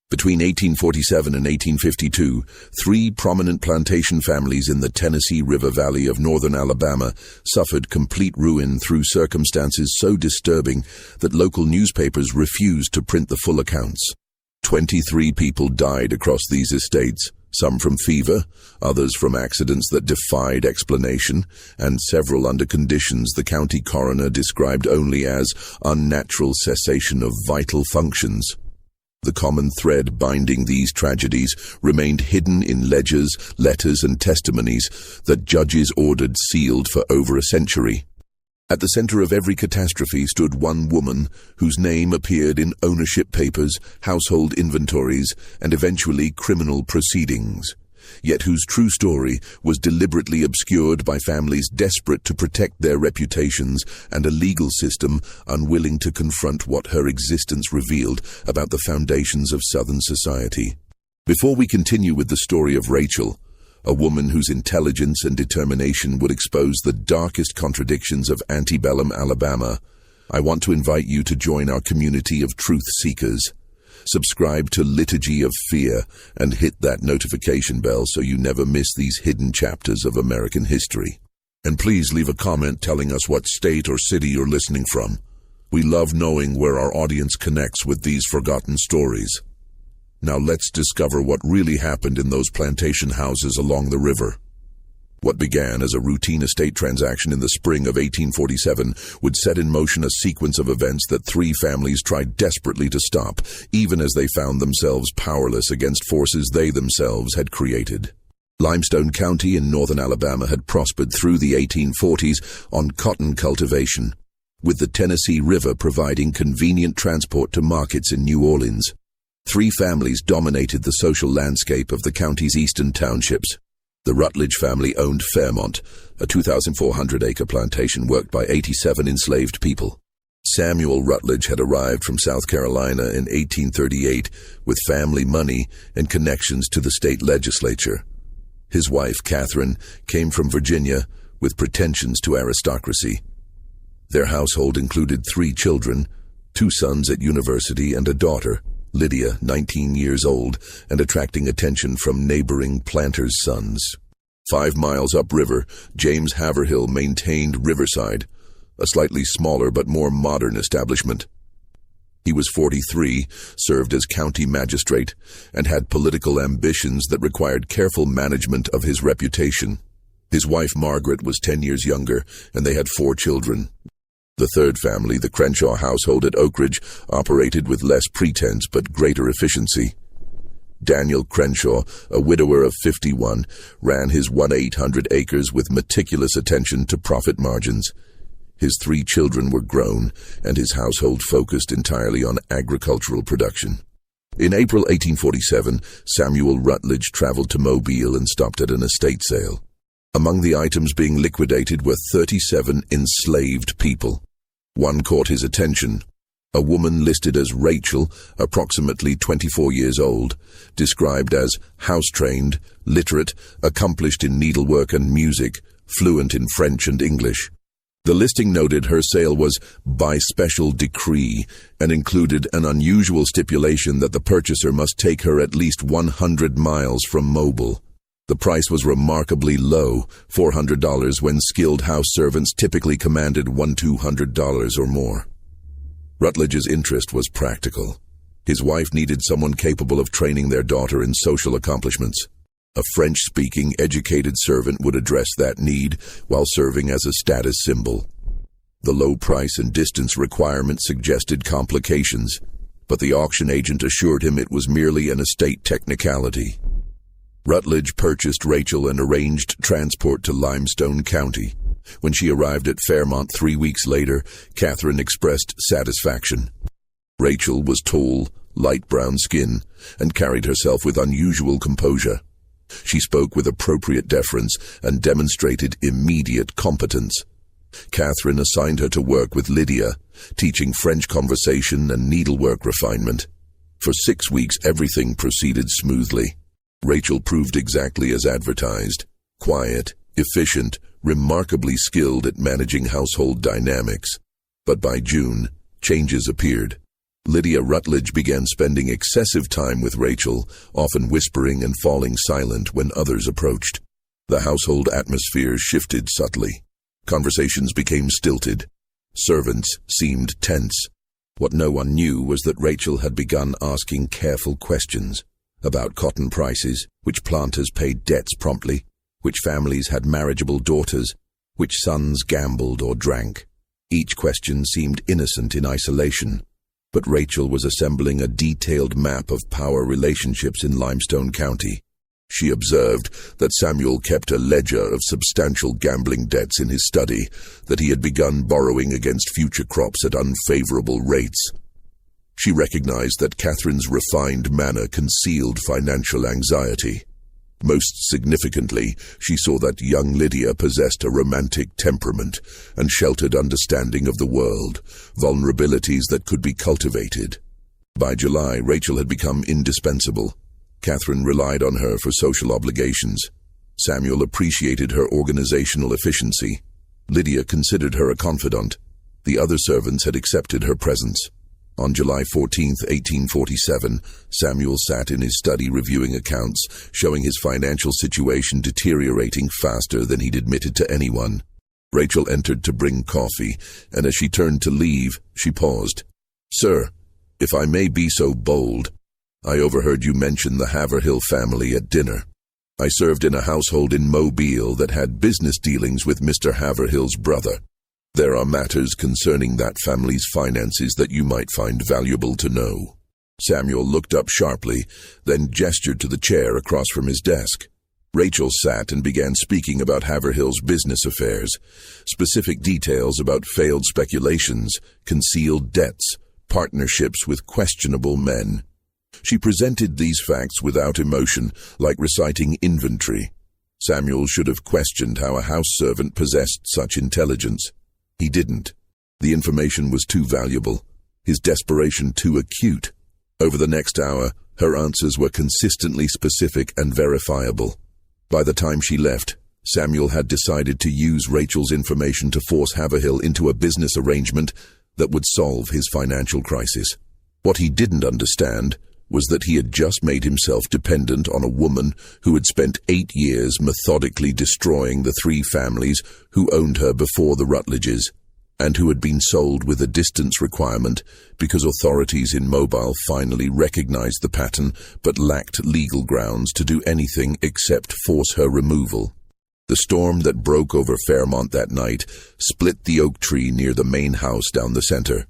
Between 1847 and 1852, three prominent plantation families in the Tennessee River Valley of northern Alabama suffered complete ruin through circumstances so disturbing that local newspapers refused to print the full accounts. 23 people died across these estates, some from fever, others from accidents that defied explanation, and several under conditions the county coroner described only as unnatural cessation of vital functions. The common thread binding these tragedies remained hidden in ledgers, letters, and testimonies that judges ordered sealed for over a century. At the center of every catastrophe stood one woman whose name appeared in ownership papers, household inventories, and eventually criminal proceedings, yet whose true story was deliberately obscured by families desperate to protect their reputations and a legal system unwilling to confront what her existence revealed about the foundations of Southern society. Before we continue with the story of Rachel, a woman whose intelligence and determination would expose the darkest contradictions of antebellum Alabama, I want to invite you to join our community of truth seekers. Subscribe to Liturgy of Fear and hit that notification bell so you never miss these hidden chapters of American history. And please leave a comment telling us what state or city you're listening from. We love knowing where our audience connects with these forgotten stories. Now let's discover what really happened in those plantation houses along the river. What began as a routine estate transaction in the spring of 1847 would set in motion a sequence of events that three families tried desperately to stop, even as they found themselves powerless against forces they themselves had created. Limestone County in northern Alabama had prospered through the 1840s on cotton cultivation, with the Tennessee River providing convenient transport to markets in New Orleans. Three families dominated the social landscape of the county's eastern townships. The Rutledge family owned Fairmont, a 2,400-acre plantation worked by 87 enslaved people. Samuel Rutledge had arrived from South Carolina in 1838 with family money and connections to the state legislature. His wife, Catherine, came from Virginia with pretensions to aristocracy. Their household included 3 children, 2 sons at university and a daughter, Lydia, 19 years old, and attracting attention from neighboring planters' sons. 5 miles upriver, James Haverhill maintained Riverside, a slightly smaller but more modern establishment. He was 43, served as county magistrate, and had political ambitions that required careful management of his reputation. His wife Margaret was 10 years younger, and they had 4 children. The third family, the Crenshaw household at Oak Ridge, operated with less pretense but greater efficiency. Daniel Crenshaw, a widower of 51, ran his 1,800 acres with meticulous attention to profit margins. His 3 children were grown, and his household focused entirely on agricultural production. In April 1847, Samuel Rutledge traveled to Mobile and stopped at an estate sale. Among the items being liquidated were 37 enslaved people. One caught his attention. A woman listed as Rachel, approximately 24 years old, described as house-trained, literate, accomplished in needlework and music, fluent in French and English. The listing noted her sale was by special decree and included an unusual stipulation that the purchaser must take her at least 100 miles from Mobile. The price was remarkably low, $400, when skilled house servants typically commanded $100-200 or more. Rutledge's interest was practical. His wife needed someone capable of training their daughter in social accomplishments. A French-speaking, educated servant would address that need while serving as a status symbol. The low price and distance requirement suggested complications, but the auction agent assured him it was merely an estate technicality. Rutledge purchased Rachel and arranged transport to Limestone County. When she arrived at Fairmont 3 weeks later, Catherine expressed satisfaction. Rachel was tall, light brown skin, and carried herself with unusual composure. She spoke with appropriate deference and demonstrated immediate competence. Catherine assigned her to work with Lydia, teaching French conversation and needlework refinement. For 6 weeks, everything proceeded smoothly. Rachel proved exactly as advertised: quiet, efficient, remarkably skilled at managing household dynamics. But by June, changes appeared. Lydia Rutledge began spending excessive time with Rachel, often whispering and falling silent when others approached. The household atmosphere shifted subtly. Conversations became stilted. Servants seemed tense. What no one knew was that Rachel had begun asking careful questions about cotton prices, which planters paid debts promptly, which families had marriageable daughters, which sons gambled or drank. Each question seemed innocent in isolation, but Rachel was assembling a detailed map of power relationships in Limestone County. She observed that Samuel kept a ledger of substantial gambling debts in his study, that he had begun borrowing against future crops at unfavorable rates. She recognized that Catherine's refined manner concealed financial anxiety. Most significantly, she saw that young Lydia possessed a romantic temperament and sheltered understanding of the world, vulnerabilities that could be cultivated. By July, Rachel had become indispensable. Catherine relied on her for social obligations. Samuel appreciated her organizational efficiency. Lydia considered her a confidant. The other servants had accepted her presence. On July 14, 1847, Samuel sat in his study reviewing accounts, showing his financial situation deteriorating faster than he'd admitted to anyone. Rachel entered to bring coffee, and as she turned to leave, she paused. "Sir, if I may be so bold, I overheard you mention the Haverhill family at dinner. I served in a household in Mobile that had business dealings with Mr. Haverhill's brother. There are matters concerning that family's finances that you might find valuable to know." Samuel looked up sharply, then gestured to the chair across from his desk. Rachel sat and began speaking about Haverhill's business affairs, specific details about failed speculations, concealed debts, partnerships with questionable men. She presented these facts without emotion, like reciting inventory. Samuel should have questioned how a house servant possessed such intelligence. He didn't. The information was too valuable, his desperation too acute. Over the next hour, her answers were consistently specific and verifiable. By the time she left, Samuel had decided to use Rachel's information to force Haverhill into a business arrangement that would solve his financial crisis. What he didn't understand was that he had just made himself dependent on a woman who had spent 8 years methodically destroying the 3 families who owned her before the Rutledges, and who had been sold with a distance requirement because authorities in Mobile finally recognized the pattern but lacked legal grounds to do anything except force her removal. The storm that broke over Fairmont that night split the oak tree near the main house down the center.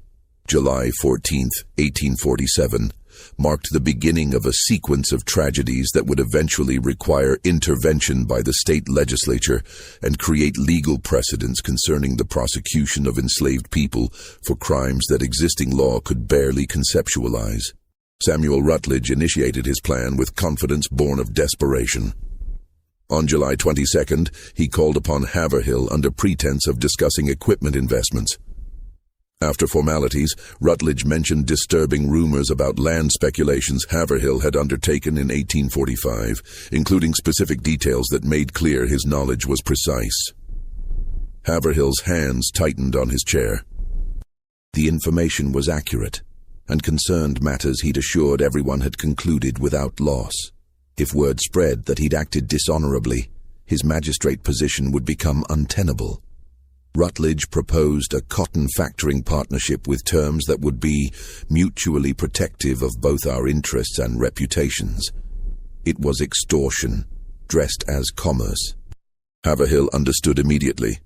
July 14, 1847, marked the beginning of a sequence of tragedies that would eventually require intervention by the state legislature and create legal precedents concerning the prosecution of enslaved people for crimes that existing law could barely conceptualize. Samuel Rutledge initiated his plan with confidence born of desperation. On July 22nd, he called upon Haverhill under pretense of discussing equipment investments. After formalities, Rutledge mentioned disturbing rumors about land speculations Haverhill had undertaken in 1845, including specific details that made clear his knowledge was precise. Haverhill's hands tightened on his chair. The information was accurate, and concerned matters he'd assured everyone had concluded without loss. If word spread that he'd acted dishonorably, his magistrate position would become untenable. Rutledge proposed a cotton factoring partnership with terms that would be mutually protective of both our interests and reputations. It was extortion, dressed as commerce. Haverhill understood immediately.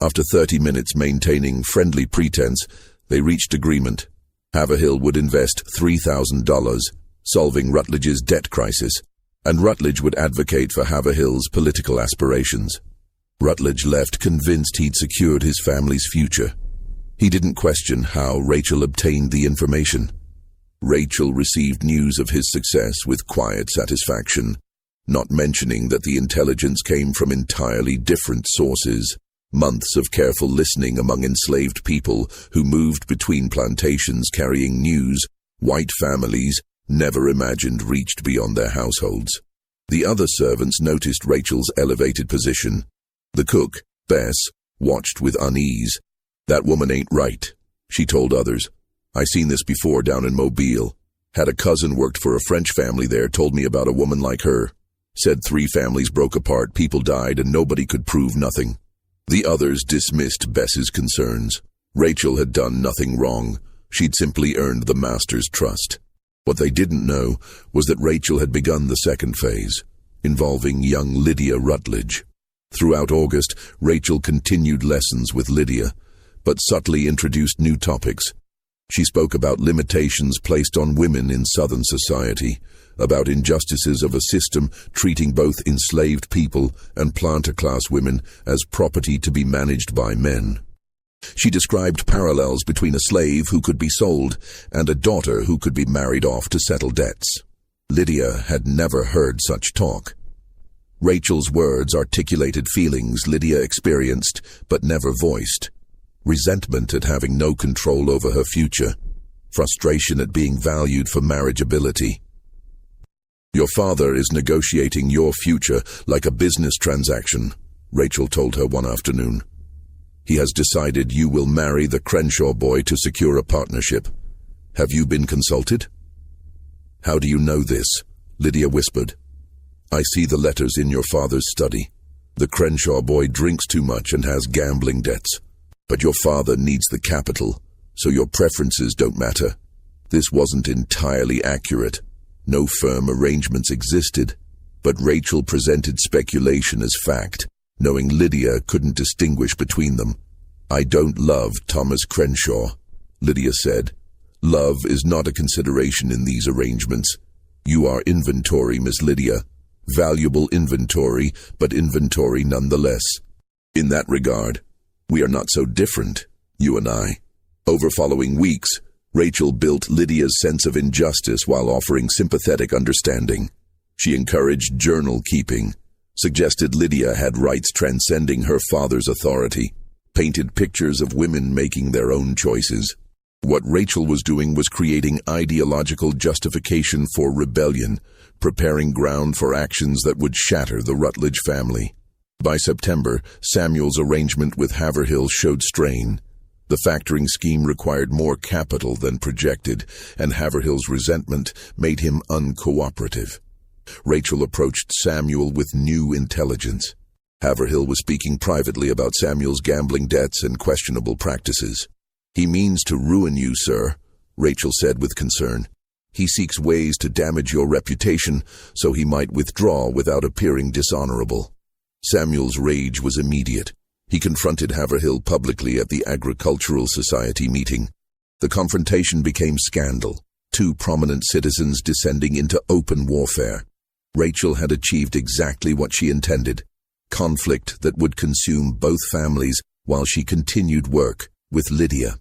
After 30 minutes maintaining friendly pretense, they reached agreement. Haverhill would invest $3,000, solving Rutledge's debt crisis, and Rutledge would advocate for Haverhill's political aspirations. Rutledge left convinced he'd secured his family's future. He didn't question how Rachel obtained the information. Rachel received news of his success with quiet satisfaction, not mentioning that the intelligence came from entirely different sources. Months of careful listening among enslaved people who moved between plantations carrying news white families never imagined reached beyond their households. The other servants noticed Rachel's elevated position. The cook, Bess, watched with unease. "That woman ain't right," she told others. I seen this before down in Mobile. Had a cousin worked for a French family there, told me about a woman like her. Said 3 families broke apart, people died, and nobody could prove nothing. The others dismissed Bess's concerns. Rachel had done nothing wrong. She'd simply earned the master's trust. What they didn't know was that Rachel had begun the second phase, involving young Lydia Rutledge. Throughout August, Rachel continued lessons with Lydia, but subtly introduced new topics. She spoke about limitations placed on women in Southern society, about injustices of a system treating both enslaved people and planter-class women as property to be managed by men. She described parallels between a slave who could be sold and a daughter who could be married off to settle debts. Lydia had never heard such talk. Rachel's words articulated feelings Lydia experienced but never voiced. Resentment at having no control over her future. Frustration at being valued for marriageability. "Your father is negotiating your future like a business transaction," Rachel told her one afternoon. "He has decided you will marry the Crenshaw boy to secure a partnership. Have you been consulted?" "How do you know this?" Lydia whispered. "I see the letters in your father's study. The Crenshaw boy drinks too much and has gambling debts. But your father needs the capital, so your preferences don't matter." This wasn't entirely accurate. No firm arrangements existed, but Rachel presented speculation as fact, knowing Lydia couldn't distinguish between them. "I don't love Thomas Crenshaw," Lydia said. "Love is not a consideration in these arrangements. You are inventory, Miss Lydia. Valuable inventory, but inventory nonetheless. In that regard, we are not so different, you and I." Over following weeks, Rachel built Lydia's sense of injustice while offering sympathetic understanding. She encouraged journal keeping, suggested Lydia had rights transcending her father's authority, painted pictures of women making their own choices. What Rachel was doing was creating ideological justification for rebellion, preparing ground for actions that would shatter the Rutledge family. By September, Samuel's arrangement with Haverhill showed strain. The factoring scheme required more capital than projected, and Haverhill's resentment made him uncooperative. Rachel approached Samuel with new intelligence. Haverhill was speaking privately about Samuel's gambling debts and questionable practices. "He means to ruin you, sir," Rachel said with concern. "He seeks ways to damage your reputation so he might withdraw without appearing dishonorable." Samuel's rage was immediate. He confronted Haverhill publicly at the Agricultural Society meeting. The confrontation became scandal, 2 prominent citizens descending into open warfare. Rachel had achieved exactly what she intended, conflict that would consume both families while she continued work with Lydia.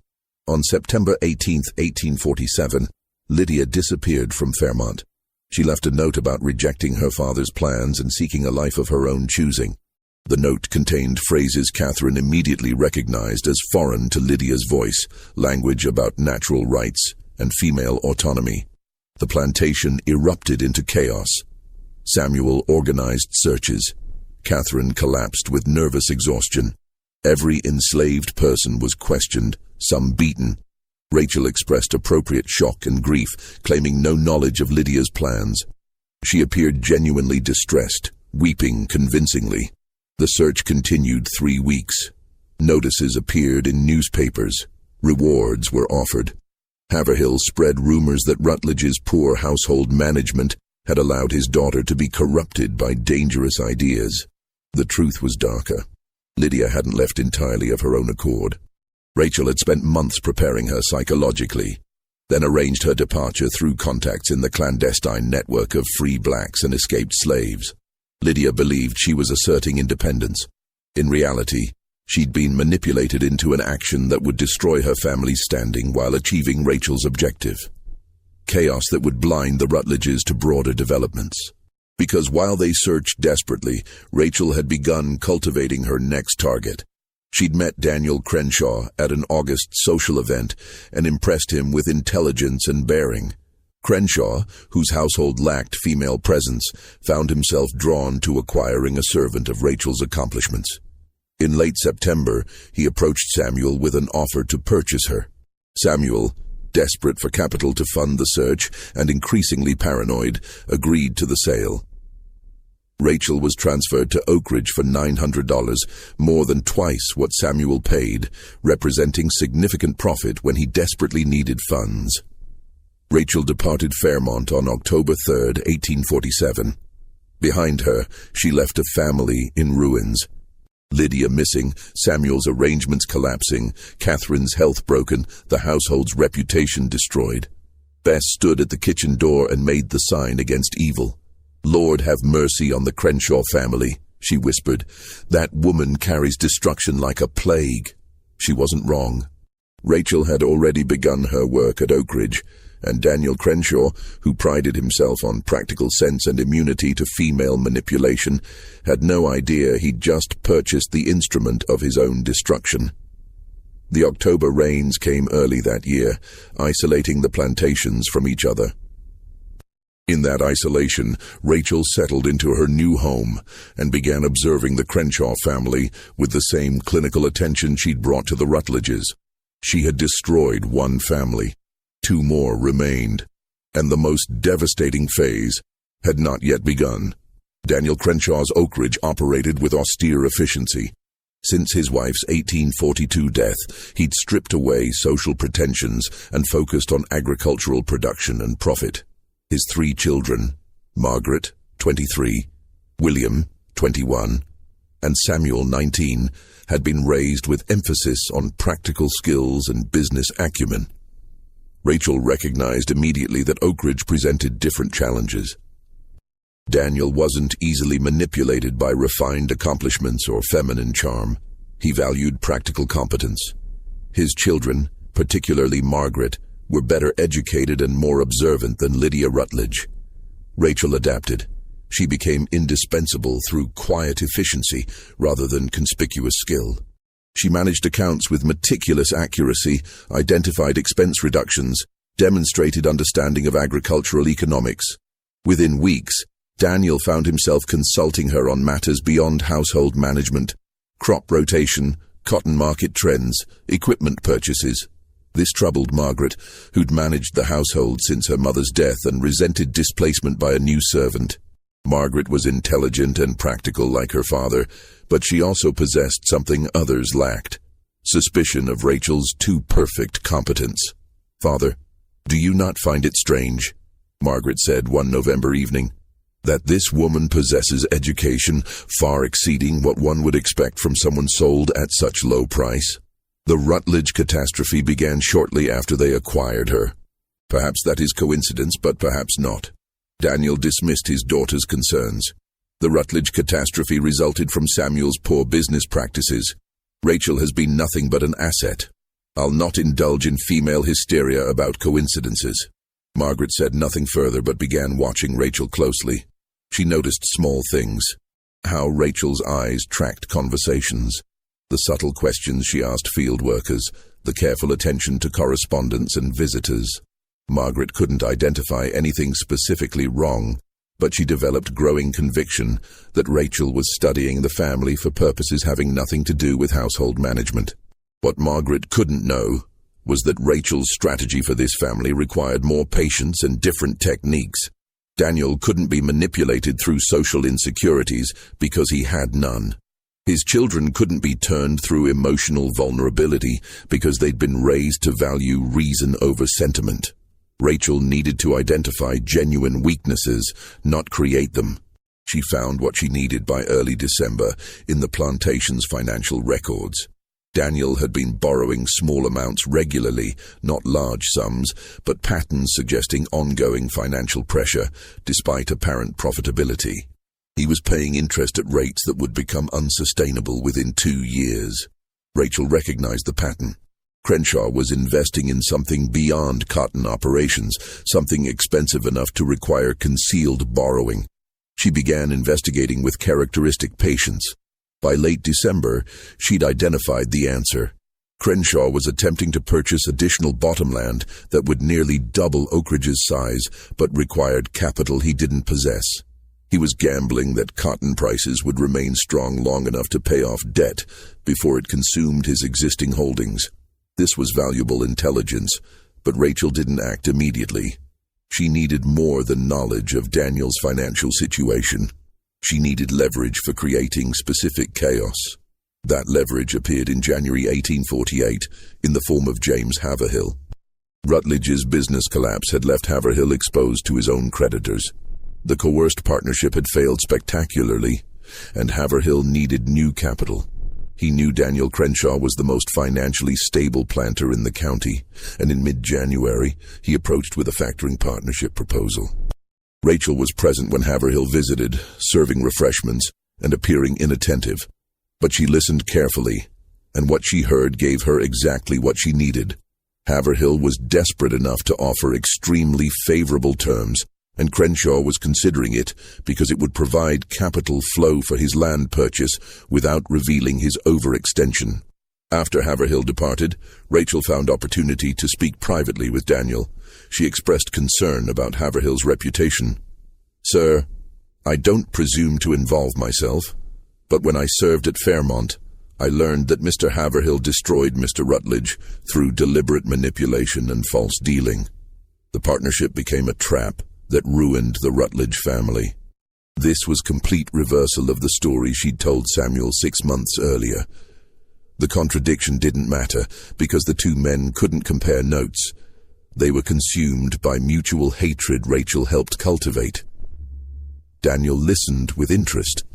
On September 18, 1847, Lydia disappeared from Fairmont. She left a note about rejecting her father's plans and seeking a life of her own choosing. The note contained phrases Catherine immediately recognized as foreign to Lydia's voice, language about natural rights and female autonomy. The plantation erupted into chaos. Samuel organized searches. Catherine collapsed with nervous exhaustion. Every enslaved person was questioned, some beaten. Rachel expressed appropriate shock and grief, claiming no knowledge of Lydia's plans. She appeared genuinely distressed, weeping convincingly. The search continued 3 weeks. Notices appeared in newspapers. Rewards were offered. Haverhill spread rumors that Rutledge's poor household management had allowed his daughter to be corrupted by dangerous ideas. The truth was darker. Lydia hadn't left entirely of her own accord. Rachel had spent months preparing her psychologically, then arranged her departure through contacts in the clandestine network of free blacks and escaped slaves. Lydia believed she was asserting independence. In reality, she'd been manipulated into an action that would destroy her family's standing while achieving Rachel's objective. Chaos that would blind the Rutledges to broader developments. Because while they searched desperately, Rachel had begun cultivating her next target. She'd met Daniel Crenshaw at an August social event and impressed him with intelligence and bearing. Crenshaw, whose household lacked female presence, found himself drawn to acquiring a servant of Rachel's accomplishments. In late September, he approached Samuel with an offer to purchase her. Samuel, desperate for capital to fund the search and increasingly paranoid, agreed to the sale. Rachel was transferred to Oak Ridge for $900, more than twice what Samuel paid, representing significant profit when he desperately needed funds. Rachel departed Fairmont on October 3, 1847. Behind her, she left a family in ruins. Lydia missing, Samuel's arrangements collapsing, Catherine's health broken, the household's reputation destroyed. Bess stood at the kitchen door and made the sign against evil. "Lord, have mercy on the Crenshaw family," she whispered. "That woman carries destruction like a plague." She wasn't wrong. Rachel had already begun her work at Oak Ridge, and Daniel Crenshaw, who prided himself on practical sense and immunity to female manipulation, had no idea he'd just purchased the instrument of his own destruction. The October rains came early that year, isolating the plantations from each other. In that isolation, Rachel settled into her new home and began observing the Crenshaw family with the same clinical attention she'd brought to the Rutledges. She had destroyed one family. 2 more remained, and the most devastating phase had not yet begun. Daniel Crenshaw's Oak Ridge operated with austere efficiency. Since his wife's 1842 death, he'd stripped away social pretensions and focused on agricultural production and profit. His 3 children, Margaret, 23, William, 21, and Samuel, 19, had been raised with emphasis on practical skills and business acumen. Rachel recognized immediately that Oak Ridge presented different challenges. Daniel wasn't easily manipulated by refined accomplishments or feminine charm. He valued practical competence. His children, particularly Margaret, were better educated and more observant than Lydia Rutledge. Rachel adapted. She became indispensable through quiet efficiency rather than conspicuous skill. She managed accounts with meticulous accuracy, identified expense reductions, demonstrated understanding of agricultural economics. Within weeks, Daniel found himself consulting her on matters beyond household management, crop rotation, cotton market trends, equipment purchases. This troubled Margaret, who'd managed the household since her mother's death and resented displacement by a new servant. Margaret was intelligent and practical like her father, but she also possessed something others lacked: suspicion of Rachel's too perfect competence. "Father, do you not find it strange," Margaret said one November evening, "that this woman possesses education far exceeding what one would expect from someone sold at such low price?" The Rutledge catastrophe began shortly after they acquired her. Perhaps that is coincidence, but perhaps not. Daniel dismissed his daughter's concerns. The Rutledge catastrophe resulted from Samuel's poor business practices. "Rachel has been nothing but an asset. I'll not indulge in female hysteria about coincidences." Margaret said nothing further but began watching Rachel closely. She noticed small things: how Rachel's eyes tracked conversations, the subtle questions she asked field workers, the careful attention to correspondence and visitors. Margaret couldn't identify anything specifically wrong, but she developed growing conviction that Rachel was studying the family for purposes having nothing to do with household management. What Margaret couldn't know was that Rachel's strategy for this family required more patience and different techniques. Daniel couldn't be manipulated through social insecurities because he had none. His children couldn't be turned through emotional vulnerability because they'd been raised to value reason over sentiment. Rachel needed to identify genuine weaknesses, not create them. She found what she needed by early December in the plantation's financial records. Daniel had been borrowing small amounts regularly, not large sums, but patterns suggesting ongoing financial pressure, despite apparent profitability. He was paying interest at rates that would become unsustainable within 2 years. Rachel recognized the pattern. Crenshaw was investing in something beyond cotton operations, something expensive enough to require concealed borrowing. She began investigating with characteristic patience. By late December, she'd identified the answer. Crenshaw was attempting to purchase additional bottomland that would nearly double Oak Ridge's size, but required capital he didn't possess. He was gambling that cotton prices would remain strong long enough to pay off debt before it consumed his existing holdings. This was valuable intelligence, But Rachel didn't act immediately. She needed more than knowledge of Daniel's financial situation. She needed leverage for creating specific chaos. That leverage appeared in January 1848 in the form of James Haverhill. Rutledge's business collapse had left Haverhill exposed to his own creditors. The coerced partnership had failed spectacularly, and Haverhill needed new capital. He knew Daniel Crenshaw was the most financially stable planter in the county, and in mid-January, he approached with a factoring partnership proposal. Rachel was present when Haverhill visited, serving refreshments and appearing inattentive. But she listened carefully, and what she heard gave her exactly what she needed. Haverhill was desperate enough to offer extremely favorable terms, and Crenshaw was considering it because it would provide capital flow for his land purchase without revealing his overextension. After Haverhill departed, Rachel found opportunity to speak privately with Daniel. She expressed concern about Haverhill's reputation. "Sir, I don't presume to involve myself, but when I served at Fairmont, I learned that Mr. Haverhill destroyed Mr. Rutledge through deliberate manipulation and false dealing. The partnership became a trap that ruined the Rutledge family." This was complete reversal of the story she'd told Samuel 6 months earlier. The contradiction didn't matter because the two men couldn't compare notes. They were consumed by mutual hatred Rachel helped cultivate. Daniel listened with interest.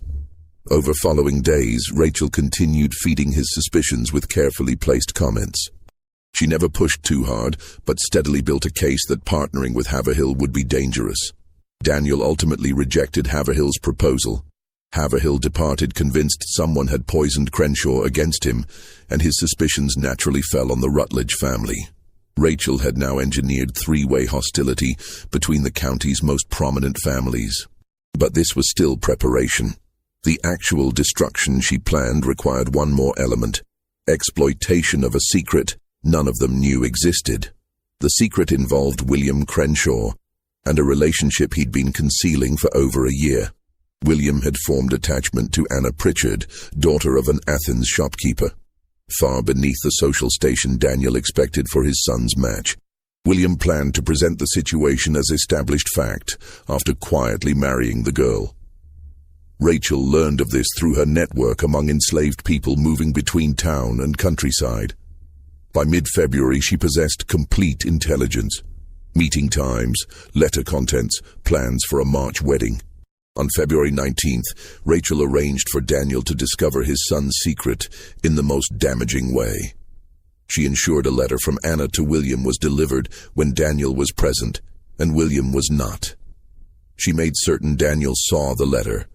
Over following days, Rachel continued feeding his suspicions with carefully placed comments. She never pushed too hard, but steadily built a case that partnering with Haverhill would be dangerous. Daniel ultimately rejected Haverhill's proposal. Haverhill departed convinced someone had poisoned Crenshaw against him, and his suspicions naturally fell on the Rutledge family. Rachel had now engineered three-way hostility between the county's most prominent families. But this was still preparation. The actual destruction she planned required one more element: exploitation of a secret none of them knew existed. The secret involved William Crenshaw and a relationship he'd been concealing for over a year. William had formed attachment to Anna Pritchard, daughter of an Athens shopkeeper. Far beneath the social station Daniel expected for his son's match, William planned to present the situation as established fact after quietly marrying the girl. Rachel learned of this through her network among enslaved people moving between town and countryside. By mid-February, she possessed complete intelligence. Meeting times, letter contents, plans for a March wedding. On February 19th, Rachel arranged for Daniel to discover his son's secret in the most damaging way. She ensured a letter from Anna to William was delivered when Daniel was present, and William was not. She made certain Daniel saw the letter,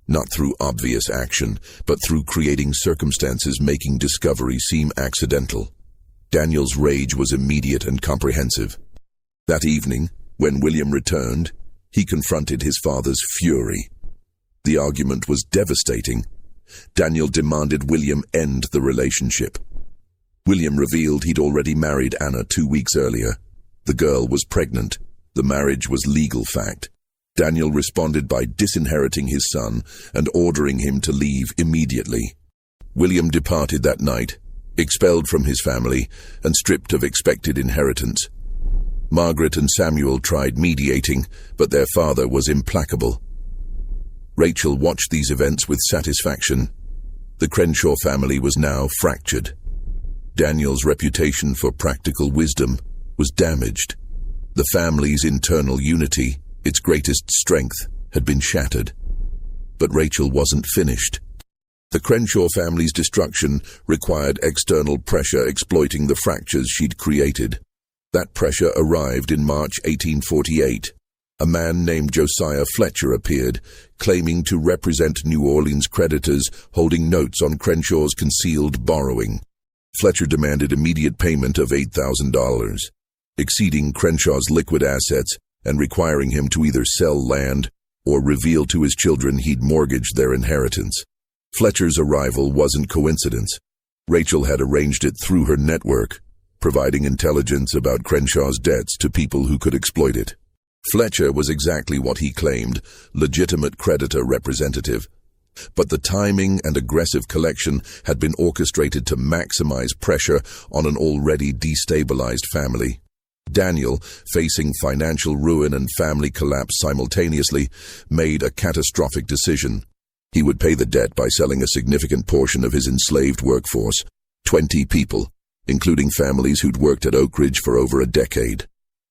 not through obvious action, but through creating circumstances making discovery seem accidental. Daniel's rage was immediate and comprehensive. That evening, when William returned, he confronted his father's fury. The argument was devastating. Daniel demanded William end the relationship. William revealed he'd already married Anna 2 weeks earlier. The girl was pregnant. The marriage was legal fact. Daniel responded by disinheriting his son and ordering him to leave immediately. William departed that night, expelled from his family and stripped of expected inheritance. Margaret and Samuel tried mediating, but their father was implacable. Rachel watched these events with satisfaction. The Crenshaw family was now fractured. Daniel's reputation for practical wisdom was damaged. The family's internal unity, its greatest strength, had been shattered. But Rachel wasn't finished. The Crenshaw family's destruction required external pressure exploiting the fractures she'd created. That pressure arrived in March 1848. A man named Josiah Fletcher appeared, claiming to represent New Orleans creditors holding notes on Crenshaw's concealed borrowing. Fletcher demanded immediate payment of $8,000, exceeding Crenshaw's liquid assets and requiring him to either sell land or reveal to his children he'd mortgaged their inheritance. Fletcher's arrival wasn't coincidence. Rachel had arranged it through her network, providing intelligence about Crenshaw's debts to people who could exploit it. Fletcher was exactly what he claimed, legitimate creditor representative. But the timing and aggressive collection had been orchestrated to maximize pressure on an already destabilized family. Daniel, facing financial ruin and family collapse simultaneously, made a catastrophic decision. He would pay the debt by selling a significant portion of his enslaved workforce, 20 people, including families who'd worked at Oak Ridge for over a decade.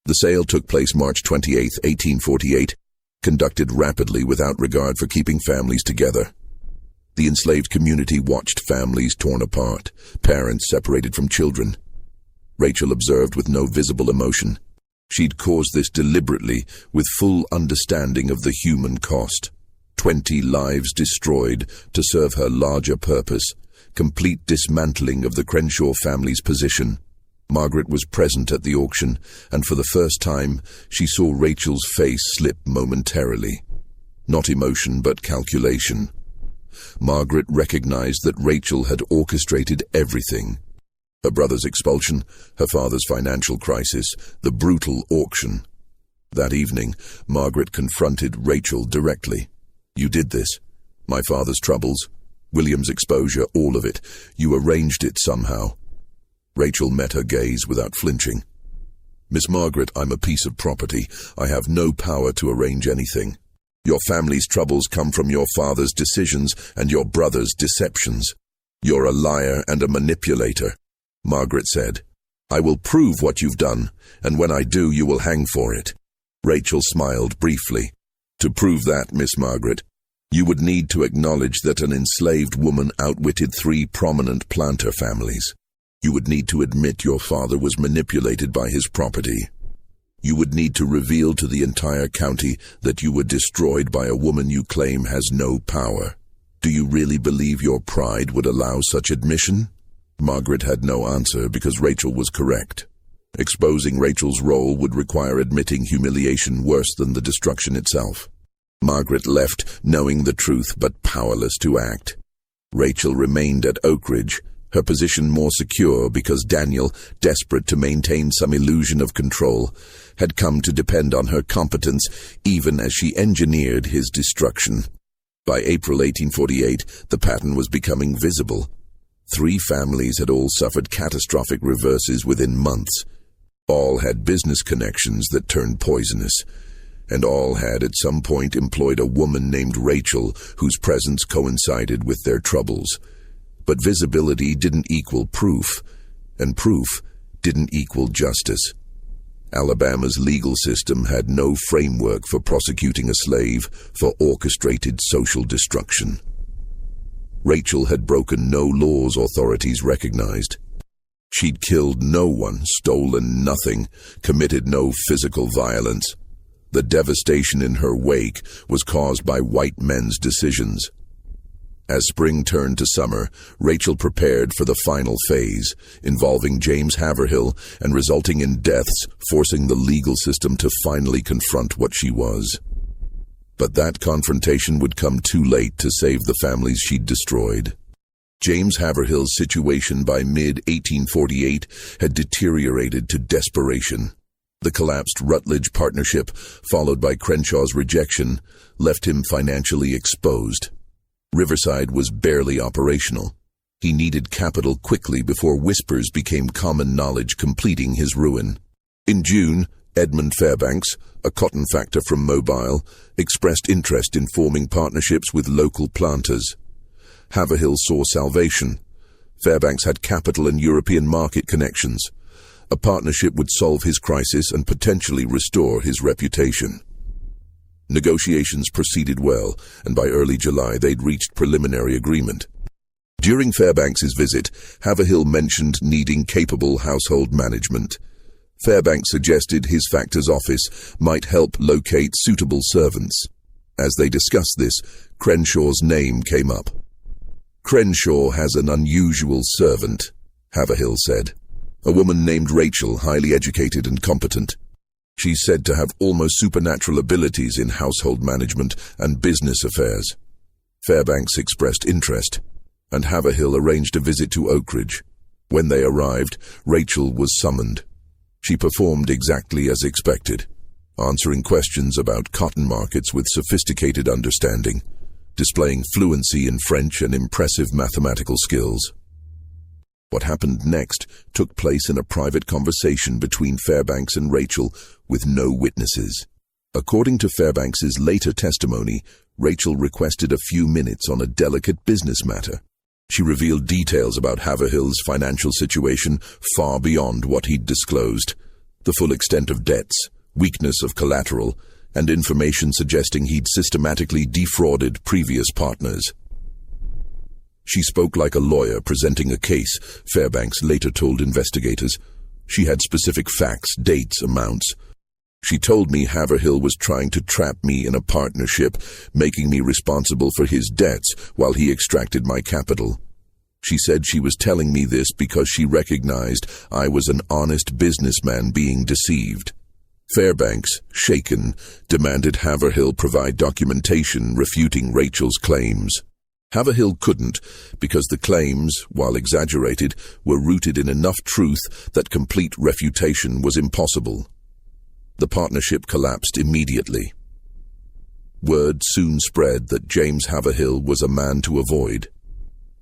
The sale took place March 28, 1848, conducted rapidly without regard for keeping families together. The enslaved community watched families torn apart, parents separated from children. Rachel observed with no visible emotion. She'd caused this deliberately, with full understanding of the human cost. 20 lives destroyed to serve her larger purpose, complete dismantling of the Crenshaw family's position. Margaret was present at the auction, and for the first time, she saw Rachel's face slip momentarily. Not emotion, but calculation. Margaret recognized that Rachel had orchestrated everything. Her brother's expulsion, her father's financial crisis, the brutal auction. That evening, Margaret confronted Rachel directly. "You did this. My father's troubles, William's exposure, all of it. You arranged it somehow." Rachel met her gaze without flinching. "Miss Margaret, I'm a piece of property. I have no power to arrange anything. Your family's troubles come from your father's decisions and your brother's deceptions. You're a liar and a manipulator," Margaret said. "I will prove what you've done, and when I do, you will hang for it." Rachel smiled briefly. "To prove that, Miss Margaret, you would need to acknowledge that an enslaved woman outwitted 3 prominent planter families. You would need to admit your father was manipulated by his property. You would need to reveal to the entire county that you were destroyed by a woman you claim has no power. Do you really believe your pride would allow such admission?" Margaret had no answer because Rachel was correct. Exposing Rachel's role would require admitting humiliation worse than the destruction itself. Margaret left, knowing the truth but powerless to act. Rachel remained at Oak Ridge, her position more secure because Daniel, desperate to maintain some illusion of control, had come to depend on her competence even as she engineered his destruction. By April 1848, the pattern was becoming visible. 3 families had all suffered catastrophic reverses within months. All had business connections that turned poisonous, and all had at some point employed a woman named Rachel whose presence coincided with their troubles. But visibility didn't equal proof, and proof didn't equal justice. Alabama's legal system had no framework for prosecuting a slave for orchestrated social destruction. Rachel had broken no laws authorities recognized. She'd killed no one, stolen nothing, committed no physical violence. The devastation in her wake was caused by white men's decisions. As spring turned to summer, Rachel prepared for the final phase, involving James Haverhill and resulting in deaths, forcing the legal system to finally confront what she was. But that confrontation would come too late to save the families she'd destroyed. James Haverhill's situation by mid-1848 had deteriorated to desperation. The collapsed Rutledge partnership, followed by Crenshaw's rejection, left him financially exposed. Riverside was barely operational. He needed capital quickly before whispers became common knowledge, completing his ruin. In June, Edmund Fairbanks, a cotton factor from Mobile, expressed interest in forming partnerships with local planters. Haverhill saw salvation. Fairbanks had capital and European market connections. A partnership would solve his crisis and potentially restore his reputation. Negotiations proceeded well, and by early July they'd reached preliminary agreement. During Fairbanks's visit, Haverhill mentioned needing capable household management. Fairbanks suggested his factor's office might help locate suitable servants. As they discussed this, Crenshaw's name came up. "Crenshaw has an unusual servant," Haverhill said. "A woman named Rachel, highly educated and competent. She's said to have almost supernatural abilities in household management and business affairs." Fairbanks expressed interest, and Haverhill arranged a visit to Oak Ridge. When they arrived, Rachel was summoned. She performed exactly as expected, answering questions about cotton markets with sophisticated understanding, displaying fluency in French and impressive mathematical skills. What happened next took place in a private conversation between Fairbanks and Rachel with no witnesses. According to Fairbanks's later testimony, Rachel requested a few minutes on a delicate business matter. She revealed details about Haverhill's financial situation far beyond what he'd disclosed. The full extent of debts, weakness of collateral, and information suggesting he'd systematically defrauded previous partners. She spoke like a lawyer presenting a case, Fairbanks later told investigators. She had specific facts, dates, amounts. She told me Haverhill was trying to trap me in a partnership, making me responsible for his debts while he extracted my capital. She said she was telling me this because she recognized I was an honest businessman being deceived. Fairbanks, shaken, demanded Haverhill provide documentation refuting Rachel's claims. Haverhill couldn't, because the claims, while exaggerated, were rooted in enough truth that complete refutation was impossible. The partnership collapsed immediately. Word soon spread that James Haverhill was a man to avoid.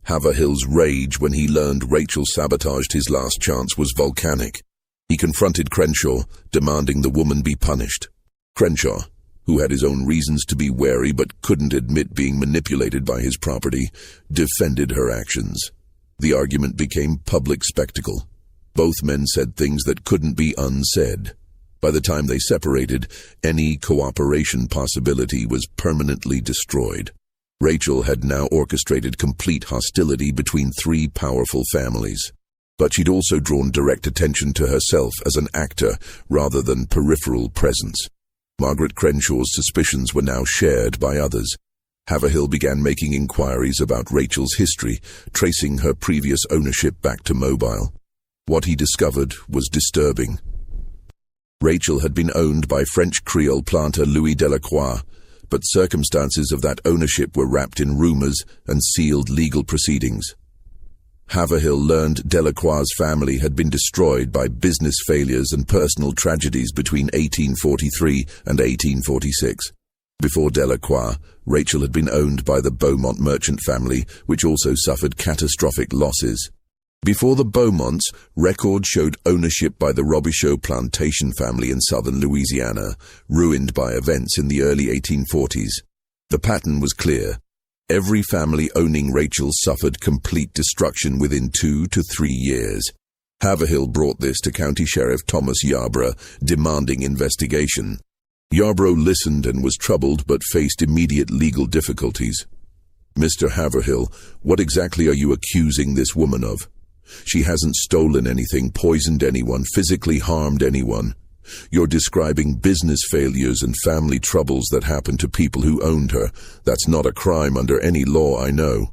Haverhill's rage when he learned Rachel sabotaged his last chance was volcanic. He confronted Crenshaw, demanding the woman be punished. Crenshaw, who had his own reasons to be wary but couldn't admit being manipulated by his property, defended her actions. The argument became public spectacle. Both men said things that couldn't be unsaid. By the time they separated, any cooperation possibility was permanently destroyed. Rachel had now orchestrated complete hostility between three powerful families. But she'd also drawn direct attention to herself as an actor rather than peripheral presence. Margaret Crenshaw's suspicions were now shared by others. Haverhill began making inquiries about Rachel's history, tracing her previous ownership back to Mobile. What he discovered was disturbing. Rachel had been owned by French Creole planter Louis Delacroix, but circumstances of that ownership were wrapped in rumors and sealed legal proceedings. Haverhill learned Delacroix's family had been destroyed by business failures and personal tragedies between 1843 and 1846. Before Delacroix, Rachel had been owned by the Beaumont merchant family, which also suffered catastrophic losses. Before the Beaumonts, records showed ownership by the Robichaud plantation family in southern Louisiana, ruined by events in the early 1840s. The pattern was clear. Every family owning Rachel suffered complete destruction within 2 to 3 years. Haverhill brought this to County Sheriff Thomas Yarborough, demanding investigation. Yarborough listened and was troubled but faced immediate legal difficulties. "Mr. Haverhill, what exactly are you accusing this woman of? She hasn't stolen anything, poisoned anyone, physically harmed anyone. You're describing business failures and family troubles that happened to people who owned her. That's not a crime under any law I know."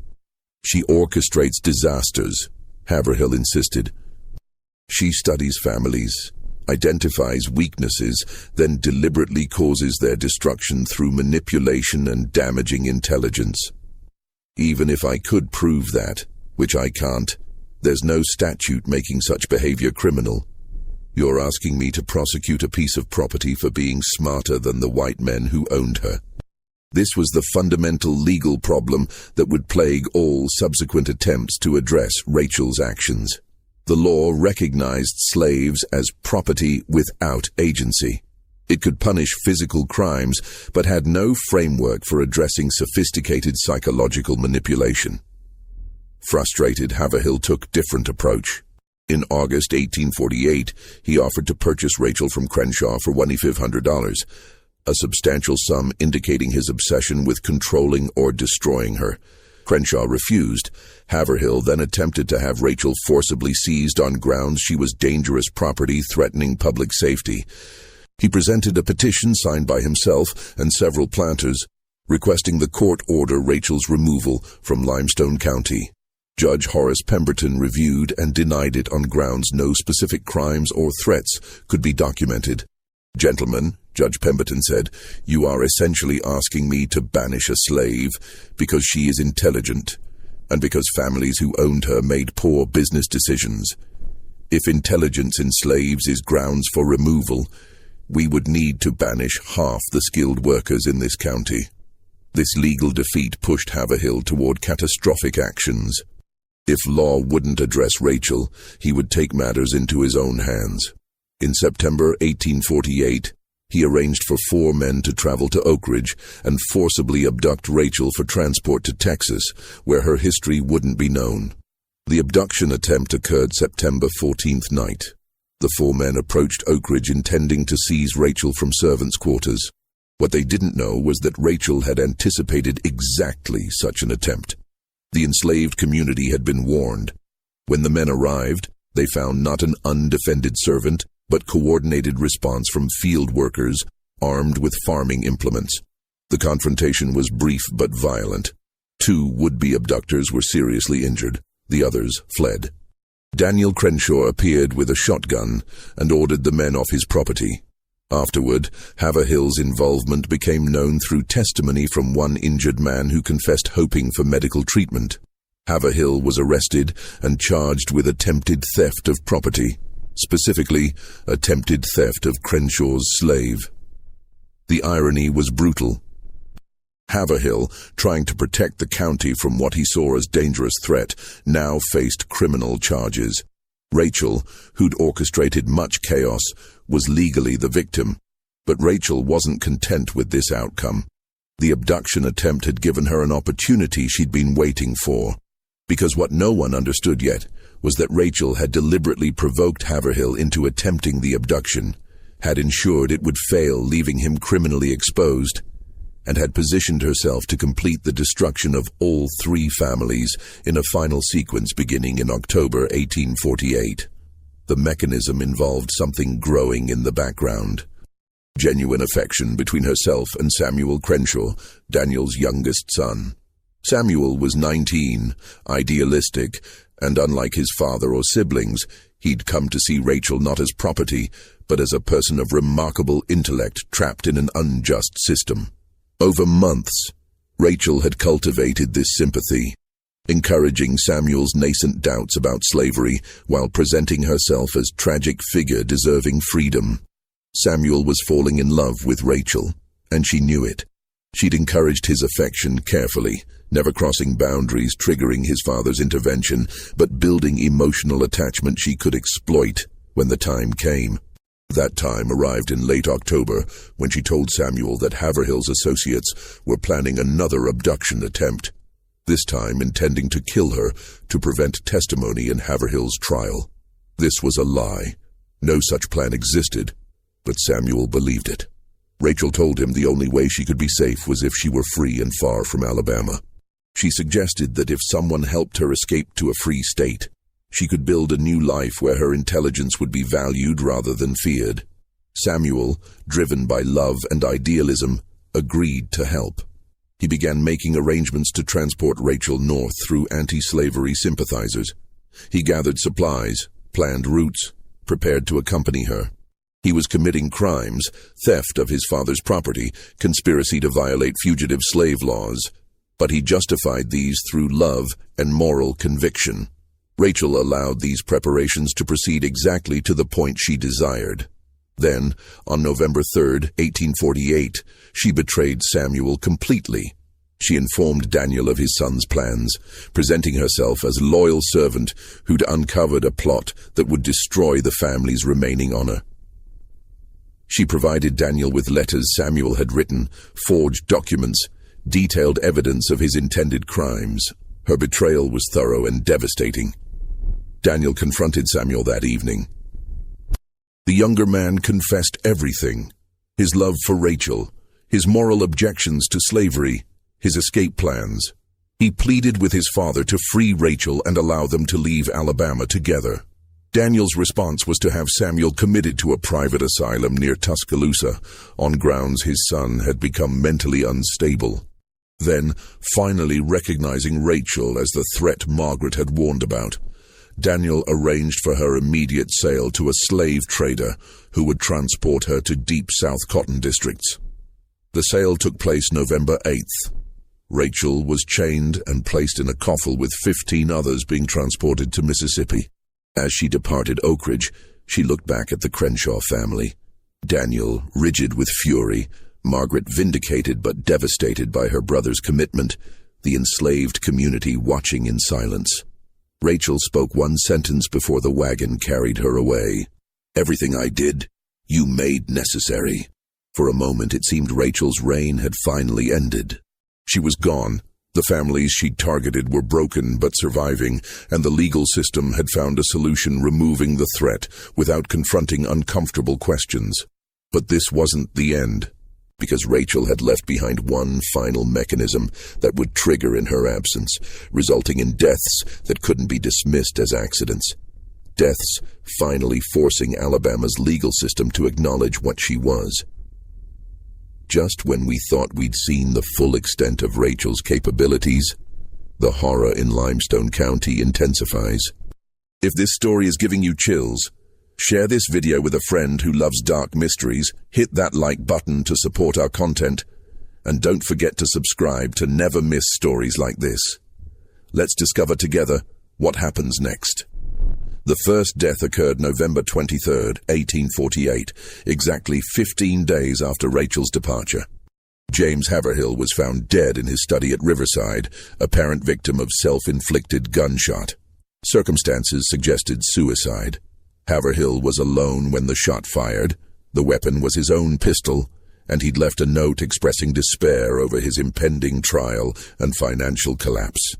"She orchestrates disasters," Haverhill insisted. "She studies families, identifies weaknesses, then deliberately causes their destruction through manipulation and damaging intelligence. Even if I could prove that, which I can't, there's no statute making such behavior criminal. You're asking me to prosecute a piece of property for being smarter than the white men who owned her." This was the fundamental legal problem that would plague all subsequent attempts to address Rachel's actions. The law recognized slaves as property without agency. It could punish physical crimes, but had no framework for addressing sophisticated psychological manipulation. Frustrated, Haverhill took a different approach. In August 1848, he offered to purchase Rachel from Crenshaw for $2,500, a substantial sum indicating his obsession with controlling or destroying her. Crenshaw refused. Haverhill then attempted to have Rachel forcibly seized on grounds she was dangerous property threatening public safety. He presented a petition signed by himself and several planters, requesting the court order Rachel's removal from Limestone County. Judge Horace Pemberton reviewed and denied it on grounds no specific crimes or threats could be documented. "Gentlemen," Judge Pemberton said, "you are essentially asking me to banish a slave because she is intelligent and because families who owned her made poor business decisions. If intelligence in slaves is grounds for removal, we would need to banish half the skilled workers in this county." This legal defeat pushed Haverhill toward catastrophic actions. If law wouldn't address Rachel, he would take matters into his own hands. In September 1848, he arranged for 4 men to travel to Oak Ridge and forcibly abduct Rachel for transport to Texas, where her history wouldn't be known. The abduction attempt occurred September 14th night. The 4 men approached Oak Ridge intending to seize Rachel from servants' quarters. What they didn't know was that Rachel had anticipated exactly such an attempt. The enslaved community had been warned. When the men arrived, they found not an undefended servant, but coordinated response from field workers armed with farming implements. The confrontation was brief but violent. 2 would-be abductors were seriously injured. The others fled. Daniel Crenshaw appeared with a shotgun and ordered the men off his property. Afterward, Haverhill's involvement became known through testimony from one injured man who confessed hoping for medical treatment. Haverhill was arrested and charged with attempted theft of property, specifically attempted theft of Crenshaw's slave. The irony was brutal. Haverhill, trying to protect the county from what he saw as dangerous threat, now faced criminal charges. Rachel, who'd orchestrated much chaos, was legally the victim. But Rachel wasn't content with this outcome. The abduction attempt had given her an opportunity she'd been waiting for. Because what no one understood yet was that Rachel had deliberately provoked Haverhill into attempting the abduction, had ensured it would fail, leaving him criminally exposed, and had positioned herself to complete the destruction of all 3 families in a final sequence beginning in October 1848. The mechanism involved something growing in the background. Genuine affection between herself and Samuel Crenshaw, Daniel's youngest son. Samuel was 19, idealistic, and unlike his father or siblings, he'd come to see Rachel not as property, but as a person of remarkable intellect trapped in an unjust system. Over months, Rachel had cultivated this sympathy, encouraging Samuel's nascent doubts about slavery while presenting herself as a tragic figure deserving freedom. Samuel was falling in love with Rachel, and she knew it. She'd encouraged his affection carefully, never crossing boundaries, triggering his father's intervention, but building emotional attachment she could exploit when the time came. That time arrived in late October when she told Samuel that Haverhill's associates were planning another abduction attempt, this time intending to kill her to prevent testimony in Haverhill's trial. This was a lie. No such plan existed, but Samuel believed it. Rachel told him the only way she could be safe was if she were free and far from Alabama. She suggested that if someone helped her escape to a free state, she could build a new life where her intelligence would be valued rather than feared. Samuel, driven by love and idealism, agreed to help. He began making arrangements to transport Rachel north through anti-slavery sympathizers. He gathered supplies, planned routes, prepared to accompany her. He was committing crimes, theft of his father's property, conspiracy to violate fugitive slave laws, but he justified these through love and moral conviction. Rachel allowed these preparations to proceed exactly to the point she desired. Then, on November 3rd, 1848, she betrayed Samuel completely. She informed Daniel of his son's plans, presenting herself as a loyal servant who'd uncovered a plot that would destroy the family's remaining honor. She provided Daniel with letters Samuel had written, forged documents, detailed evidence of his intended crimes. Her betrayal was thorough and devastating. Daniel confronted Samuel that evening. The younger man confessed everything: his love for Rachel, his moral objections to slavery, his escape plans. He pleaded with his father to free Rachel and allow them to leave Alabama together. Daniel's response was to have Samuel committed to a private asylum near Tuscaloosa, on grounds his son had become mentally unstable. Then, finally recognizing Rachel as the threat Margaret had warned about, Daniel arranged for her immediate sale to a slave trader who would transport her to deep South cotton districts. The sale took place November 8th. Rachel was chained and placed in a coffle with 15 others being transported to Mississippi. As she departed Oak Ridge, she looked back at the Crenshaw family. Daniel, rigid with fury, Margaret vindicated but devastated by her brother's commitment, the enslaved community watching in silence. Rachel spoke one sentence before the wagon carried her away. "Everything I did, you made necessary." For a moment it seemed Rachel's reign had finally ended. She was gone. The families she'd targeted were broken but surviving, and the legal system had found a solution removing the threat without confronting uncomfortable questions. But this wasn't the end, because Rachel had left behind one final mechanism that would trigger in her absence, resulting in deaths that couldn't be dismissed as accidents. Deaths finally forcing Alabama's legal system to acknowledge what she was. Just when we thought we'd seen the full extent of Rachel's capabilities, the horror in Limestone County intensifies. If this story is giving you chills, share this video with a friend who loves dark mysteries, hit that like button to support our content, and don't forget to subscribe to never miss stories like this. Let's discover together what happens next. The first death occurred November 23, 1848, exactly 15 days after Rachel's departure. James Haverhill was found dead in his study at Riverside, apparent victim of self-inflicted gunshot. Circumstances suggested suicide. Haverhill was alone when the shot fired. The weapon was his own pistol, and he'd left a note expressing despair over his impending trial and financial collapse.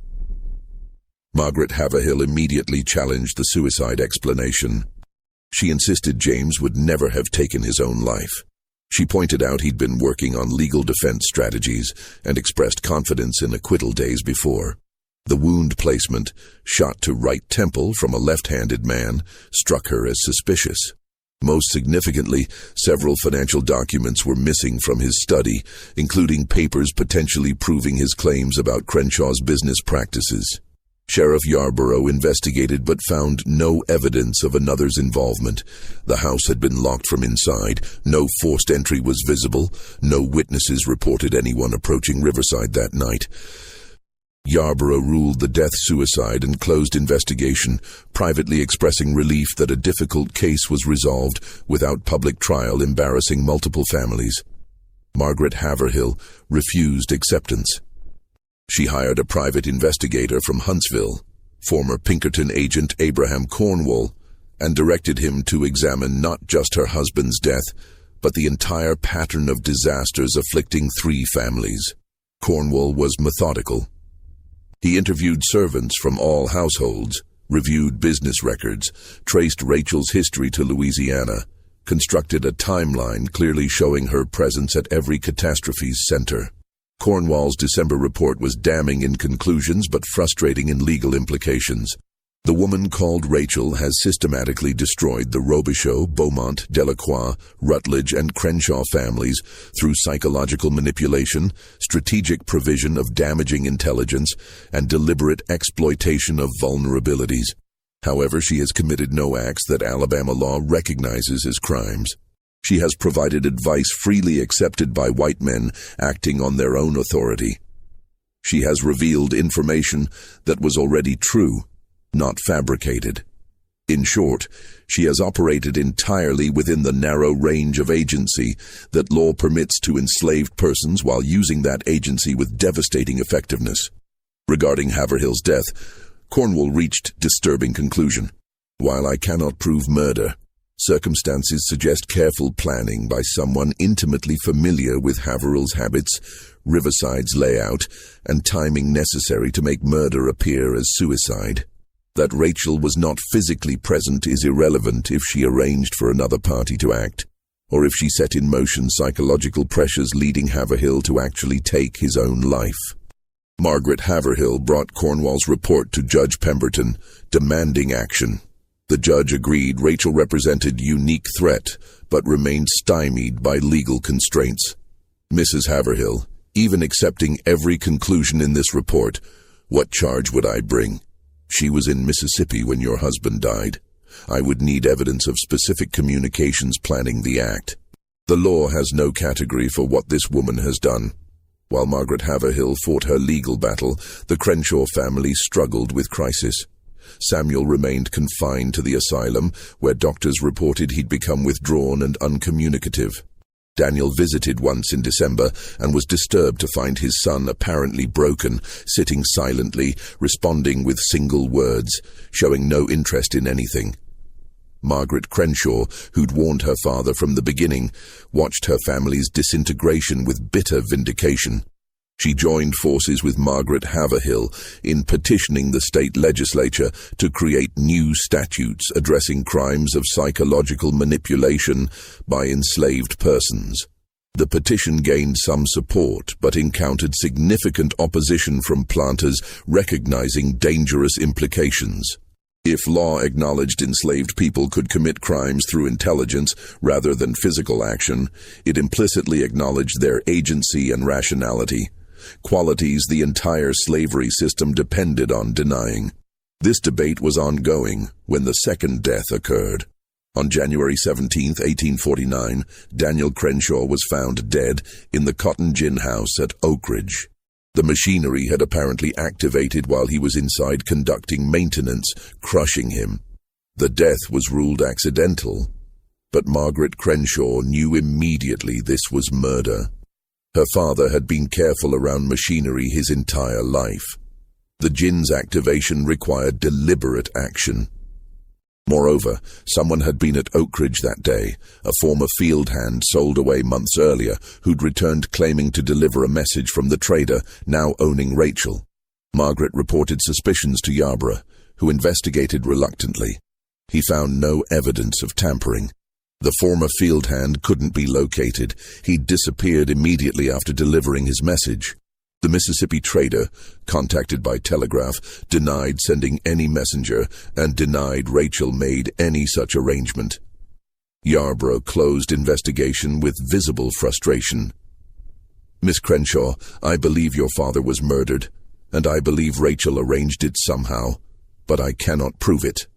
Margaret Haverhill immediately challenged the suicide explanation. She insisted James would never have taken his own life. She pointed out he'd been working on legal defense strategies and expressed confidence in acquittal days before. The wound placement, shot to right temple from a left-handed man, struck her as suspicious. Most significantly, several financial documents were missing from his study, including papers potentially proving his claims about Crenshaw's business practices. Sheriff Yarborough investigated but found no evidence of another's involvement. The house had been locked from inside, no forced entry was visible, no witnesses reported anyone approaching Riverside that night. Yarborough ruled the death suicide and closed investigation, privately expressing relief that a difficult case was resolved without public trial embarrassing multiple families. Margaret Haverhill refused acceptance. She hired a private investigator from Huntsville, former Pinkerton agent Abraham Cornwall, and directed him to examine not just her husband's death, but the entire pattern of disasters afflicting 3 families. Cornwall was methodical. He interviewed servants from all households, reviewed business records, traced Rachel's history to Louisiana, constructed a timeline clearly showing her presence at every catastrophe's center. Cornwall's December report was damning in conclusions but frustrating in legal implications. The woman called Rachel has systematically destroyed the Robichaux, Beaumont, Delacroix, Rutledge, and Crenshaw families through psychological manipulation, strategic provision of damaging intelligence, and deliberate exploitation of vulnerabilities. However, she has committed no acts that Alabama law recognizes as crimes. She has provided advice freely accepted by white men acting on their own authority. She has revealed information that was already true, not fabricated. In short, she has operated entirely within the narrow range of agency that law permits to enslaved persons while using that agency with devastating effectiveness. Regarding Haverhill's death, Cornwall reached disturbing conclusion. While I cannot prove murder, circumstances suggest careful planning by someone intimately familiar with Haverhill's habits, Riverside's layout, and timing necessary to make murder appear as suicide. That Rachel was not physically present is irrelevant if she arranged for another party to act, or if she set in motion psychological pressures leading Haverhill to actually take his own life. Margaret Haverhill brought Cornwall's report to Judge Pemberton, demanding action. The judge agreed Rachel represented unique threat, but remained stymied by legal constraints. Mrs. Haverhill, even accepting every conclusion in this report, what charge would I bring? She was in Mississippi when your husband died. I would need evidence of specific communications planning the act. The law has no category for what this woman has done. While Margaret Haverhill fought her legal battle, the Crenshaw family struggled with crisis. Samuel remained confined to the asylum, where doctors reported he'd become withdrawn and uncommunicative. Daniel visited once in December and was disturbed to find his son apparently broken, sitting silently, responding with single words, showing no interest in anything. Margaret Crenshaw, who'd warned her father from the beginning, watched her family's disintegration with bitter vindication. She joined forces with Margaret Haverhill in petitioning the state legislature to create new statutes addressing crimes of psychological manipulation by enslaved persons. The petition gained some support, but encountered significant opposition from planters recognizing dangerous implications. If law acknowledged enslaved people could commit crimes through intelligence rather than physical action, it implicitly acknowledged their agency and rationality, qualities the entire slavery system depended on denying. This debate was ongoing when the second death occurred. On January 17, 1849, Daniel Crenshaw was found dead in the cotton gin house at Oak Ridge. The machinery had apparently activated while he was inside conducting maintenance, crushing him. The death was ruled accidental, but Margaret Crenshaw knew immediately this was murder. Her father had been careful around machinery his entire life. The gin's activation required deliberate action. Moreover, someone had been at Oak Ridge that day, a former field hand sold away months earlier, who'd returned claiming to deliver a message from the trader, now owning Rachel. Margaret reported suspicions to Yarborough, who investigated reluctantly. He found no evidence of tampering. The former field hand couldn't be located. He'd disappeared immediately after delivering his message. The Mississippi trader, contacted by telegraph, denied sending any messenger and denied Rachel made any such arrangement. Yarborough closed investigation with visible frustration. "Miss Crenshaw, I believe your father was murdered, and I believe Rachel arranged it somehow, but I cannot prove it.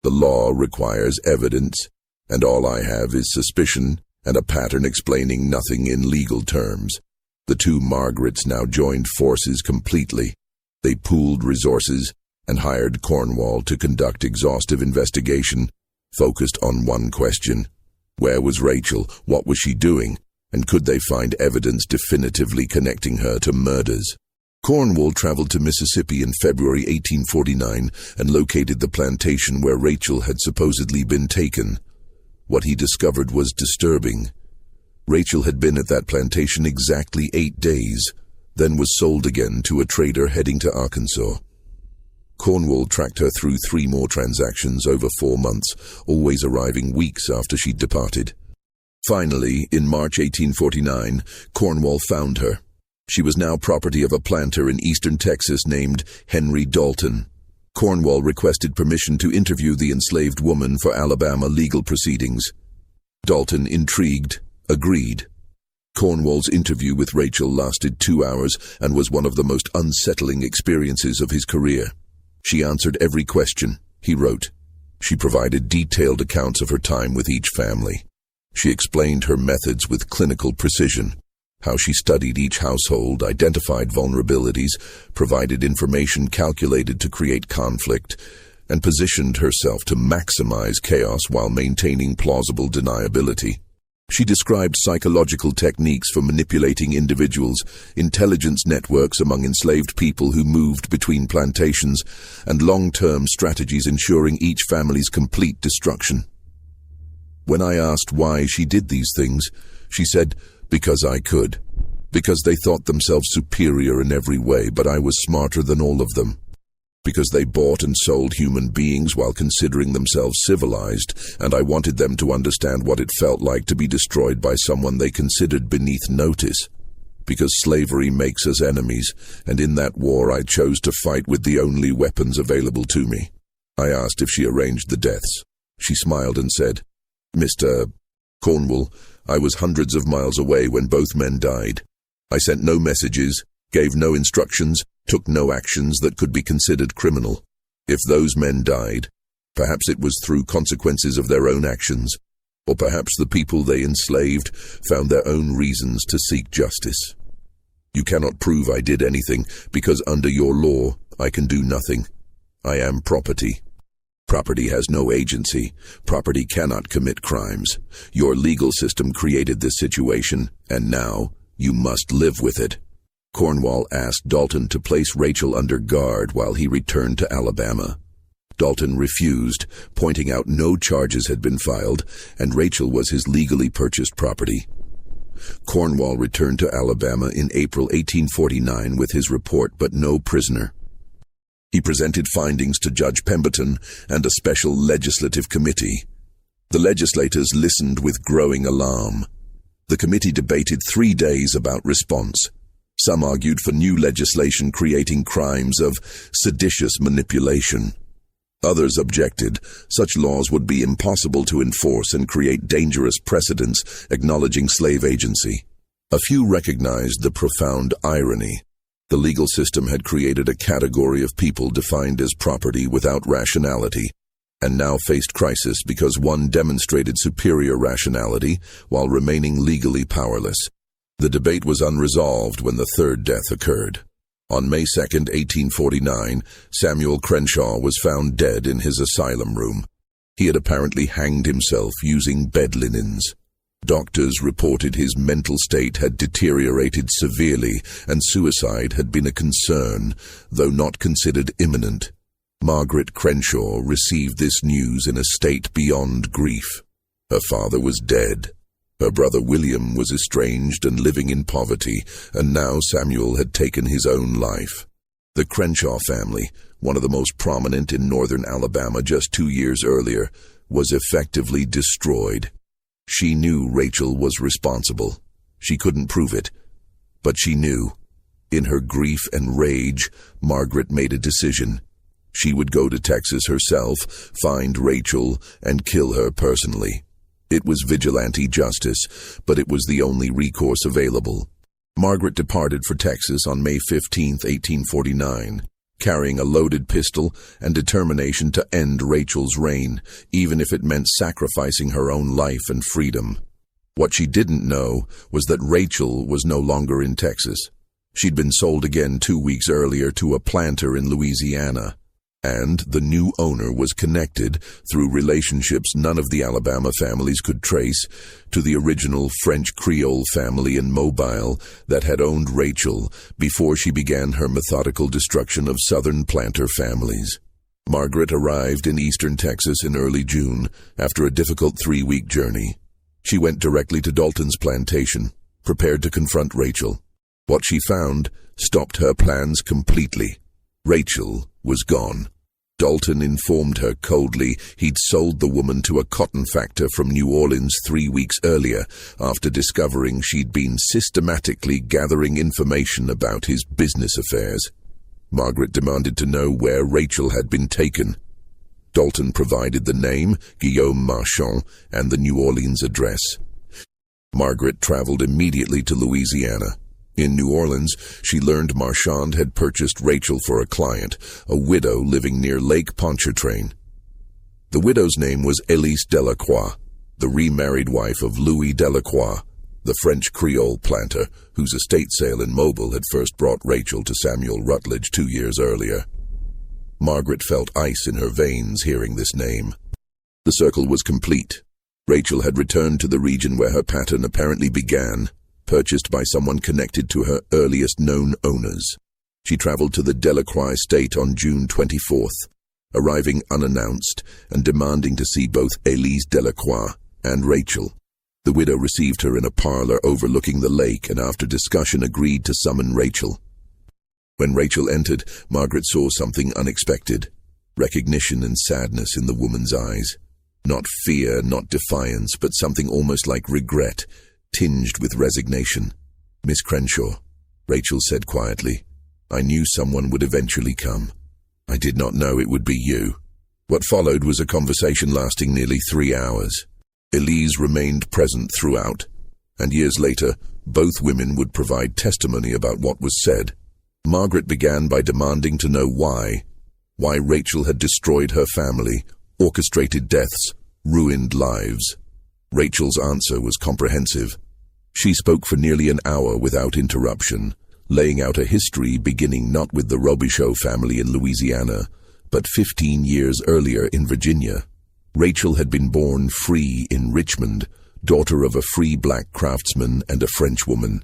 The law requires evidence, and all I have is suspicion and a pattern explaining nothing in legal terms." The two Margarets now joined forces completely. They pooled resources and hired Cornwall to conduct exhaustive investigation, focused on one question. Where was Rachel? What was she doing? And could they find evidence definitively connecting her to murders? Cornwall traveled to Mississippi in February 1849 and located the plantation where Rachel had supposedly been taken. What he discovered was disturbing. Rachel had been at that plantation exactly 8 days, then was sold again to a trader heading to Arkansas. Cornwall tracked her through 3 more transactions over 4 months, always arriving weeks after she'd departed. Finally, in March 1849, Cornwall found her. She was now property of a planter in eastern Texas named Henry Dalton. Cornwall requested permission to interview the enslaved woman for Alabama legal proceedings. Dalton, intrigued, agreed. Cornwall's interview with Rachel lasted 2 hours and was one of the most unsettling experiences of his career. She answered every question, he wrote. She provided detailed accounts of her time with each family. She explained her methods with clinical precision, how she studied each household, identified vulnerabilities, provided information calculated to create conflict, and positioned herself to maximize chaos while maintaining plausible deniability. She described psychological techniques for manipulating individuals, intelligence networks among enslaved people who moved between plantations, and long-term strategies ensuring each family's complete destruction. When I asked why she did these things, she said, "Because I could. Because they thought themselves superior in every way, but I was smarter than all of them. Because they bought and sold human beings while considering themselves civilized, and I wanted them to understand what it felt like to be destroyed by someone they considered beneath notice. Because slavery makes us enemies, and in that war I chose to fight with the only weapons available to me." I asked if she arranged the deaths. She smiled and said, "Mr. Cornwall, I was hundreds of miles away when both men died. I sent no messages, gave no instructions, took no actions that could be considered criminal. If those men died, perhaps it was through consequences of their own actions, or perhaps the people they enslaved found their own reasons to seek justice. You cannot prove I did anything, because under your law I can do nothing. I am property." Property has no agency. Property cannot commit crimes. Your legal system created this situation, and now you must live with it. Cornwall asked Dalton to place Rachel under guard while he returned to Alabama. Dalton refused, pointing out no charges had been filed, and Rachel was his legally purchased property. Cornwall returned to Alabama in April 1849 with his report, but no prisoner. He presented findings to Judge Pemberton and a special legislative committee. The legislators listened with growing alarm. The committee debated 3 days about response. Some argued for new legislation creating crimes of seditious manipulation. Others objected. Such laws would be impossible to enforce and create dangerous precedents acknowledging slave agency. A few recognized the profound irony. The legal system had created a category of people defined as property without rationality, and now faced crisis because one demonstrated superior rationality while remaining legally powerless. The debate was unresolved when the third death occurred. On May 2, 1849, Samuel Crenshaw was found dead in his asylum room. He had apparently hanged himself using bed linens. Doctors reported his mental state had deteriorated severely, and suicide had been a concern, though not considered imminent. Margaret Crenshaw received this news in a state beyond grief. Her father was dead. Her brother William was estranged and living in poverty, and now Samuel had taken his own life. The Crenshaw family, one of the most prominent in northern Alabama just 2 years earlier, was effectively destroyed. She knew Rachel was responsible. She couldn't prove it, but she knew. In her grief and rage, Margaret made a decision. She would go to Texas herself, find Rachel, and kill her personally. It was vigilante justice, but it was the only recourse available. Margaret departed for Texas on May 15, 1849, carrying a loaded pistol and determination to end Rachel's reign, even if it meant sacrificing her own life and freedom. What she didn't know was that Rachel was no longer in Texas. She'd been sold again 2 weeks earlier to a planter in Louisiana, and the new owner was connected, through relationships none of the Alabama families could trace, to the original French Creole family in Mobile that had owned Rachel before she began her methodical destruction of southern planter families. Margaret arrived in eastern Texas in early June, after a difficult 3-week journey. She went directly to Dalton's plantation, prepared to confront Rachel. What she found stopped her plans completely. Rachel was gone. Dalton informed her coldly he'd sold the woman to a cotton factor from New Orleans 3 weeks earlier, after discovering she'd been systematically gathering information about his business affairs. Margaret demanded to know where Rachel had been taken. Dalton provided the name, Guillaume Marchand, and the New Orleans address. Margaret traveled immediately to Louisiana. In New Orleans, she learned Marchand had purchased Rachel for a client, a widow living near Lake Pontchartrain. The widow's name was Elise Delacroix, the remarried wife of Louis Delacroix, the French Creole planter whose estate sale in Mobile had first brought Rachel to Samuel Rutledge 2 years earlier. Margaret felt ice in her veins hearing this name. The circle was complete. Rachel had returned to the region where her pattern apparently began, purchased by someone connected to her earliest known owners. She traveled to the Delacroix estate on June 24th, arriving unannounced and demanding to see both Elise Delacroix and Rachel. The widow received her in a parlor overlooking the lake and after discussion agreed to summon Rachel. When Rachel entered, Margaret saw something unexpected, recognition and sadness in the woman's eyes. Not fear, not defiance, but something almost like regret, tinged with resignation. "Miss Crenshaw," Rachel said quietly, "I knew someone would eventually come. I did not know it would be you." What followed was a conversation lasting nearly 3 hours. Elise remained present throughout, and years later, both women would provide testimony about what was said. Margaret began by demanding to know why Rachel had destroyed her family, orchestrated deaths, ruined lives. Rachel's answer was comprehensive. She spoke for nearly an hour without interruption, laying out a history beginning not with the Robichaud family in Louisiana, but 15 years earlier in Virginia. Rachel had been born free in Richmond, daughter of a free black craftsman and a French woman.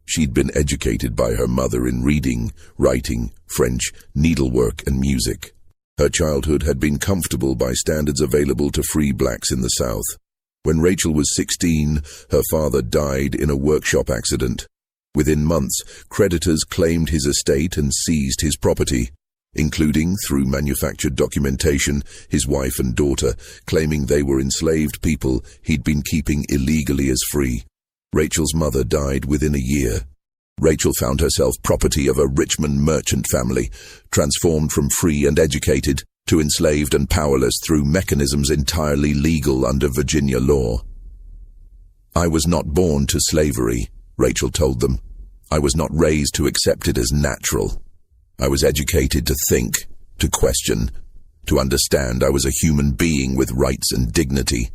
She'd been educated by her mother in reading, writing, French, needlework, and music. Her childhood had been comfortable by standards available to free blacks in the South. When Rachel was 16, her father died in a workshop accident. Within months, creditors claimed his estate and seized his property, including, through manufactured documentation, his wife and daughter, claiming they were enslaved people he'd been keeping illegally as free. Rachel's mother died within a year. Rachel found herself property of a Richmond merchant family, transformed from free and educated to enslaved and powerless through mechanisms entirely legal under Virginia law. "I was not born to slavery," Rachel told them. "I was not raised to accept it as natural. I was educated to think, to question, to understand I was a human being with rights and dignity.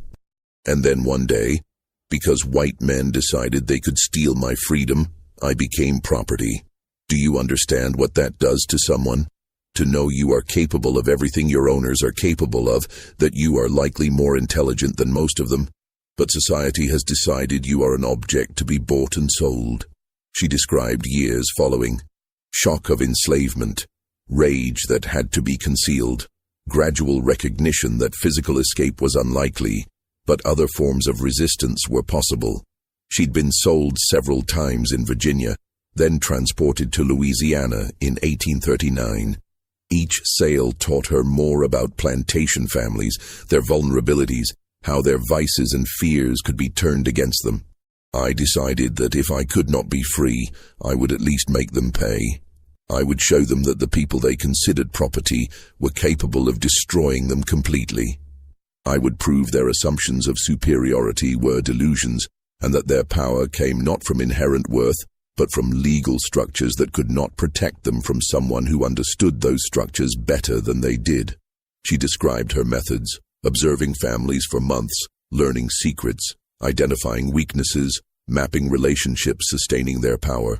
And then one day, because white men decided they could steal my freedom, I became property. Do you understand what that does to someone? To know you are capable of everything your owners are capable of, that you are likely more intelligent than most of them, but society has decided you are an object to be bought and sold." She described years following: shock of enslavement, rage that had to be concealed, gradual recognition that physical escape was unlikely, but other forms of resistance were possible. She'd been sold several times in Virginia, then transported to Louisiana in 1839. Each sale taught her more about plantation families, their vulnerabilities, how their vices and fears could be turned against them. "I decided that if I could not be free, I would at least make them pay. I would show them that the people they considered property were capable of destroying them completely. I would prove their assumptions of superiority were delusions, and that their power came not from inherent worth, but from legal structures that could not protect them from someone who understood those structures better than they did." She described her methods: observing families for months, learning secrets, identifying weaknesses, mapping relationships sustaining their power.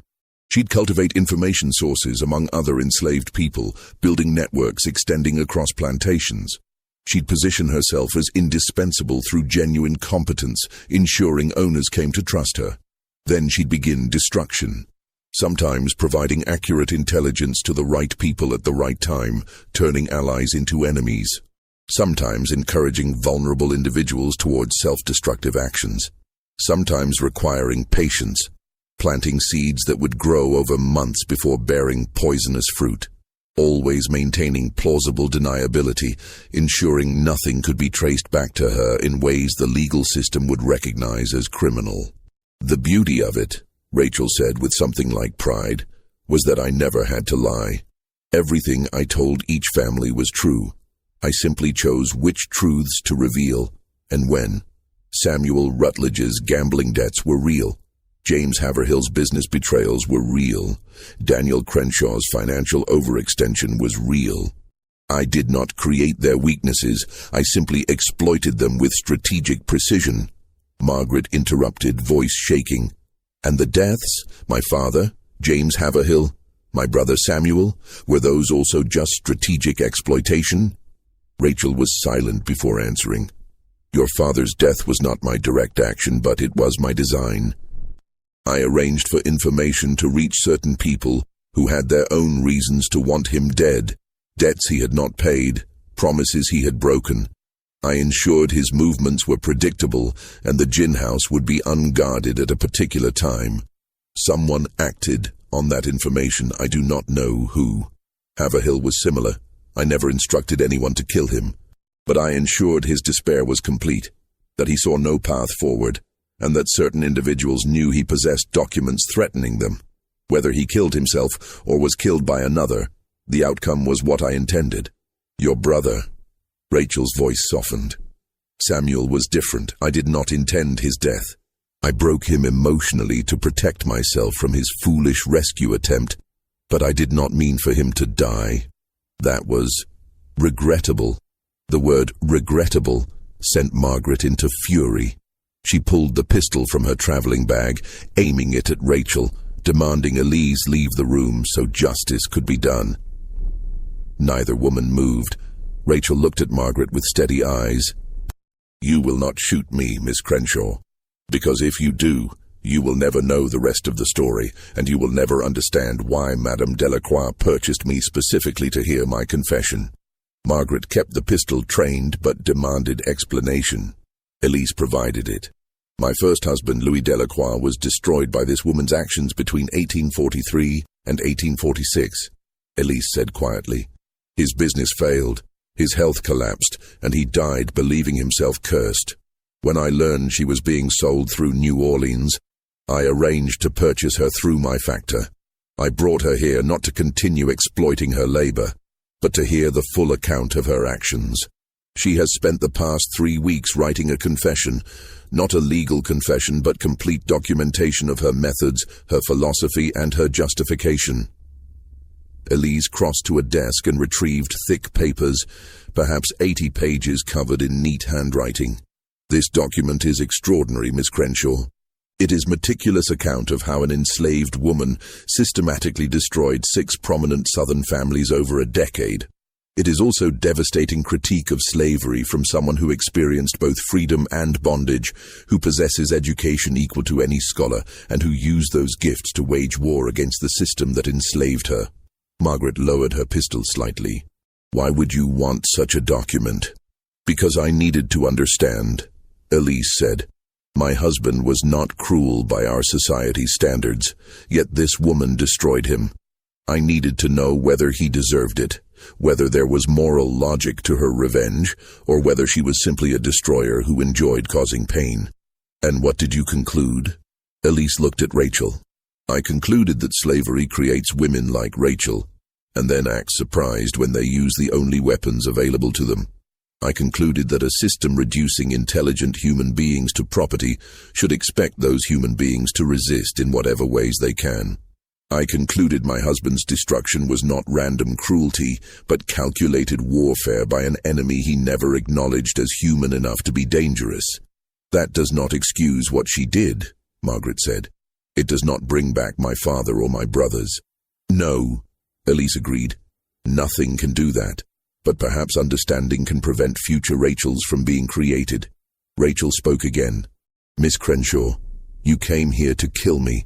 She'd cultivate information sources among other enslaved people, building networks extending across plantations. She'd position herself as indispensable through genuine competence, ensuring owners came to trust her. Then she'd begin destruction, sometimes providing accurate intelligence to the right people at the right time, turning allies into enemies, sometimes encouraging vulnerable individuals towards self-destructive actions, sometimes requiring patience, planting seeds that would grow over months before bearing poisonous fruit, always maintaining plausible deniability, ensuring nothing could be traced back to her in ways the legal system would recognize as criminal. "The beauty of it," Rachel said with something like pride, "was that I never had to lie. Everything I told each family was true. I simply chose which truths to reveal and when. Samuel Rutledge's gambling debts were real. James Haverhill's business betrayals were real. Daniel Crenshaw's financial overextension was real. I did not create their weaknesses. I simply exploited them with strategic precision." Margaret interrupted, voice shaking. "And the deaths? My father, James Haverhill, my brother Samuel, were those also just strategic exploitation?" Rachel was silent before answering. "Your father's death was not my direct action, but it was my design. I arranged for information to reach certain people who had their own reasons to want him dead, debts he had not paid, promises he had broken. I ensured his movements were predictable and the gin house would be unguarded at a particular time. Someone acted on that information. I do not know who. Haverhill was similar. I never instructed anyone to kill him, but I ensured his despair was complete, that he saw no path forward, and that certain individuals knew he possessed documents threatening them. Whether he killed himself or was killed by another, the outcome was what I intended. Your brother." Rachel's voice softened. "Samuel was different. I did not intend his death. I broke him emotionally to protect myself from his foolish rescue attempt, but I did not mean for him to die. That was regrettable." The word regrettable sent Margaret into fury. She pulled the pistol from her traveling bag, aiming it at Rachel, demanding Elise leave the room so justice could be done. Neither woman moved. Rachel looked at Margaret with steady eyes. "You will not shoot me, Miss Crenshaw, because if you do, you will never know the rest of the story, and you will never understand why Madame Delacroix purchased me specifically to hear my confession." Margaret kept the pistol trained but demanded explanation. Elise provided it. "My first husband, Louis Delacroix, was destroyed by this woman's actions between 1843 and 1846, Elise said quietly. "His business failed, his health collapsed, and he died believing himself cursed. When I learned she was being sold through New Orleans, I arranged to purchase her through my factor. I brought her here not to continue exploiting her labor, but to hear the full account of her actions. She has spent the past 3 weeks writing a confession, not a legal confession, but complete documentation of her methods, her philosophy, and her justification." Elise crossed to a desk and retrieved thick papers, perhaps 80 pages covered in neat handwriting. "This document is extraordinary, Miss Crenshaw. It is meticulous account of how an enslaved woman systematically destroyed 6 prominent Southern families over a decade. It is also devastating critique of slavery from someone who experienced both freedom and bondage, who possesses education equal to any scholar, and who used those gifts to wage war against the system that enslaved her." Margaret lowered her pistol slightly. "Why would you want such a document?" "Because I needed to understand," Elise said. "My husband was not cruel by our society's standards, yet this woman destroyed him. I needed to know whether he deserved it, whether there was moral logic to her revenge, or whether she was simply a destroyer who enjoyed causing pain." "And what did you conclude?" Elise looked at Rachel. "I concluded that slavery creates women like Rachel, and then acts surprised when they use the only weapons available to them. I concluded that a system reducing intelligent human beings to property should expect those human beings to resist in whatever ways they can. I concluded my husband's destruction was not random cruelty, but calculated warfare by an enemy he never acknowledged as human enough to be dangerous." "That does not excuse what she did," Margaret said. "It does not bring back my father or my brothers." "No," Elise agreed. "Nothing can do that. But perhaps understanding can prevent future Rachels from being created." Rachel spoke again. "Miss Crenshaw, you came here to kill me.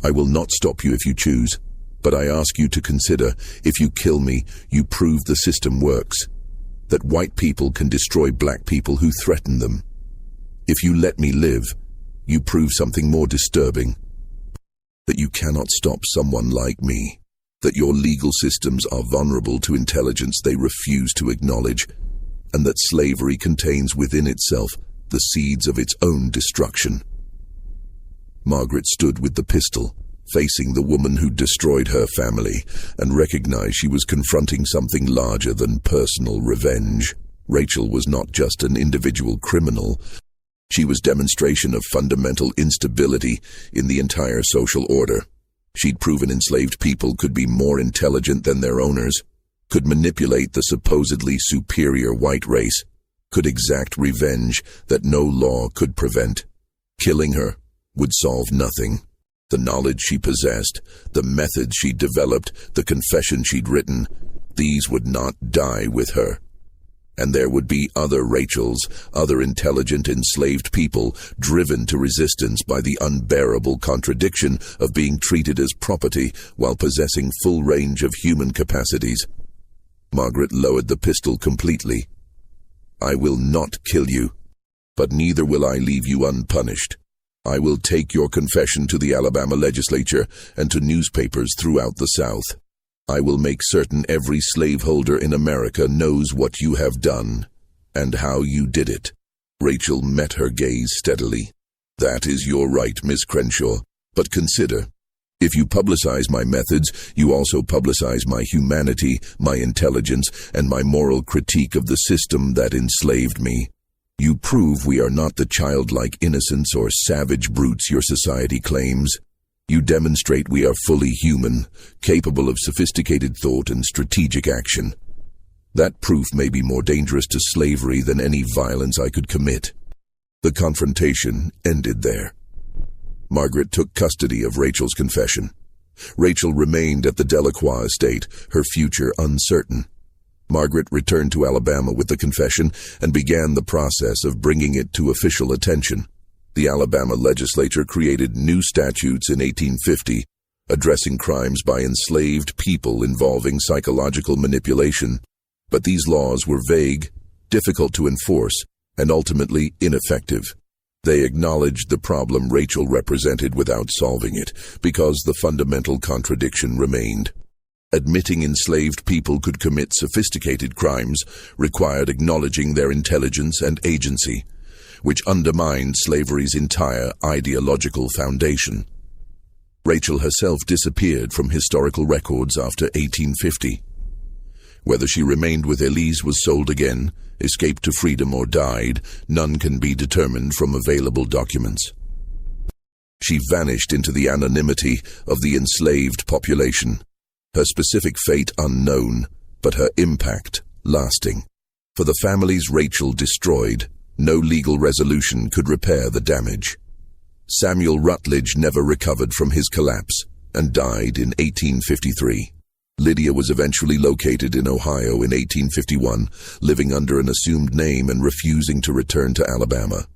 I will not stop you if you choose, but I ask you to consider, if you kill me, you prove the system works, that white people can destroy black people who threaten them. If you let me live, you prove something more disturbing, that you cannot stop someone like me, that your legal systems are vulnerable to intelligence they refuse to acknowledge, and that slavery contains within itself the seeds of its own destruction." Margaret stood with the pistol, facing the woman who destroyed her family, and recognized she was confronting something larger than personal revenge. Rachel was not just an individual criminal. She was demonstration of fundamental instability in the entire social order. She'd proven enslaved people could be more intelligent than their owners, could manipulate the supposedly superior white race, could exact revenge that no law could prevent. Killing her would solve nothing. The knowledge she possessed, the methods she'd developed, the confession she'd written, these would not die with her. And there would be other Rachels, other intelligent enslaved people, driven to resistance by the unbearable contradiction of being treated as property while possessing full range of human capacities. Margaret lowered the pistol completely. "I will not kill you, but neither will I leave you unpunished. I will take your confession to the Alabama legislature and to newspapers throughout the South. I will make certain every slaveholder in America knows what you have done, and how you did it." Rachel met her gaze steadily. "That is your right, Miss Crenshaw, but consider, if you publicize my methods, you also publicize my humanity, my intelligence, and my moral critique of the system that enslaved me. You prove we are not the childlike innocence or savage brutes your society claims. You demonstrate we are fully human, capable of sophisticated thought and strategic action. That proof may be more dangerous to slavery than any violence I could commit." The confrontation ended there. Margaret took custody of Rachel's confession. Rachel remained at the Delacroix estate, her future uncertain. Margaret returned to Alabama with the confession and began the process of bringing it to official attention. The Alabama legislature created new statutes in 1850 addressing crimes by enslaved people involving psychological manipulation. But these laws were vague, difficult to enforce, and ultimately ineffective. They acknowledged the problem Rachel represented without solving it, because the fundamental contradiction remained. Admitting enslaved people could commit sophisticated crimes required acknowledging their intelligence and agency, which undermined slavery's entire ideological foundation. Rachel herself disappeared from historical records after 1850. Whether she remained with Elise, was sold again, escaped to freedom, or died, none can be determined from available documents. She vanished into the anonymity of the enslaved population, her specific fate unknown, but her impact lasting. For the families Rachel destroyed, no legal resolution could repair the damage. Samuel Rutledge never recovered from his collapse and died in 1853. Lydia was eventually located in Ohio in 1851, living under an assumed name and refusing to return to Alabama.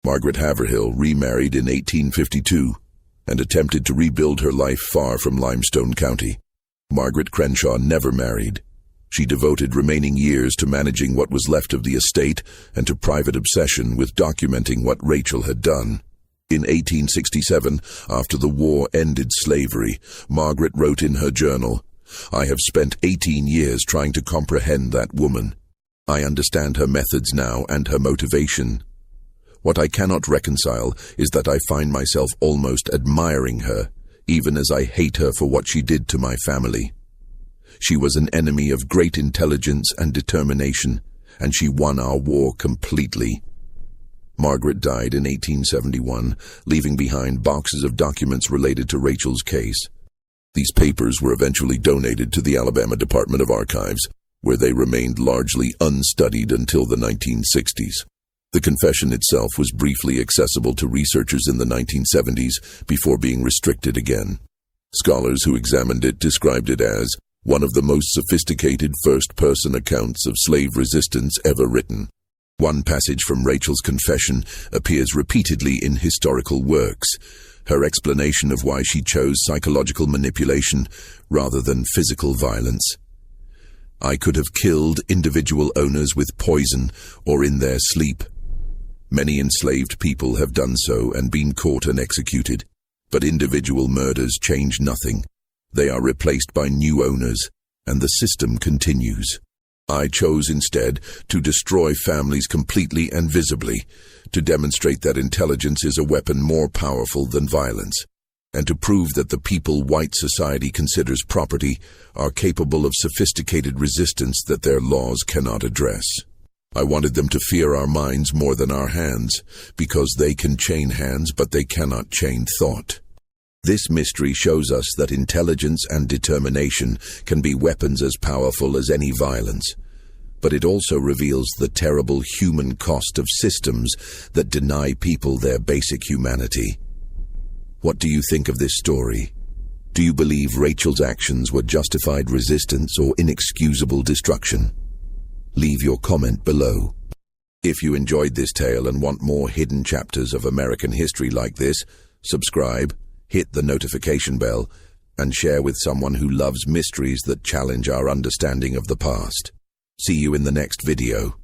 Margaret Haverhill remarried in 1852 and attempted to rebuild her life far from Limestone County. Margaret Crenshaw never married. She devoted remaining years to managing what was left of the estate and to private obsession with documenting what Rachel had done. In 1867, after the war ended slavery, Margaret wrote in her journal, "I have spent 18 years trying to comprehend that woman. I understand her methods now and her motivation. What I cannot reconcile is that I find myself almost admiring her, even as I hate her for what she did to my family. She was an enemy of great intelligence and determination, and she won our war completely." Margaret died in 1871, leaving behind boxes of documents related to Rachel's case. These papers were eventually donated to the Alabama Department of Archives, where they remained largely unstudied until the 1960s. The confession itself was briefly accessible to researchers in the 1970s before being restricted again. Scholars who examined it described it as one of the most sophisticated first-person accounts of slave resistance ever written. One passage from Rachel's confession appears repeatedly in historical works, her explanation of why she chose psychological manipulation rather than physical violence. "I could have killed individual owners with poison or in their sleep. Many enslaved people have done so and been caught and executed, but individual murders change nothing. They are replaced by new owners, and the system continues. I chose instead to destroy families completely and visibly, to demonstrate that intelligence is a weapon more powerful than violence, and to prove that the people white society considers property are capable of sophisticated resistance that their laws cannot address. I wanted them to fear our minds more than our hands, because they can chain hands but they cannot chain thought. This mystery shows us that intelligence and determination can be weapons as powerful as any violence, but it also reveals the terrible human cost of systems that deny people their basic humanity. What do you think of this story? Do you believe Rachel's actions were justified resistance or inexcusable destruction? Leave your comment below. If you enjoyed this tale and want more hidden chapters of American history like this, subscribe, hit the notification bell, and share with someone who loves mysteries that challenge our understanding of the past. See you in the next video.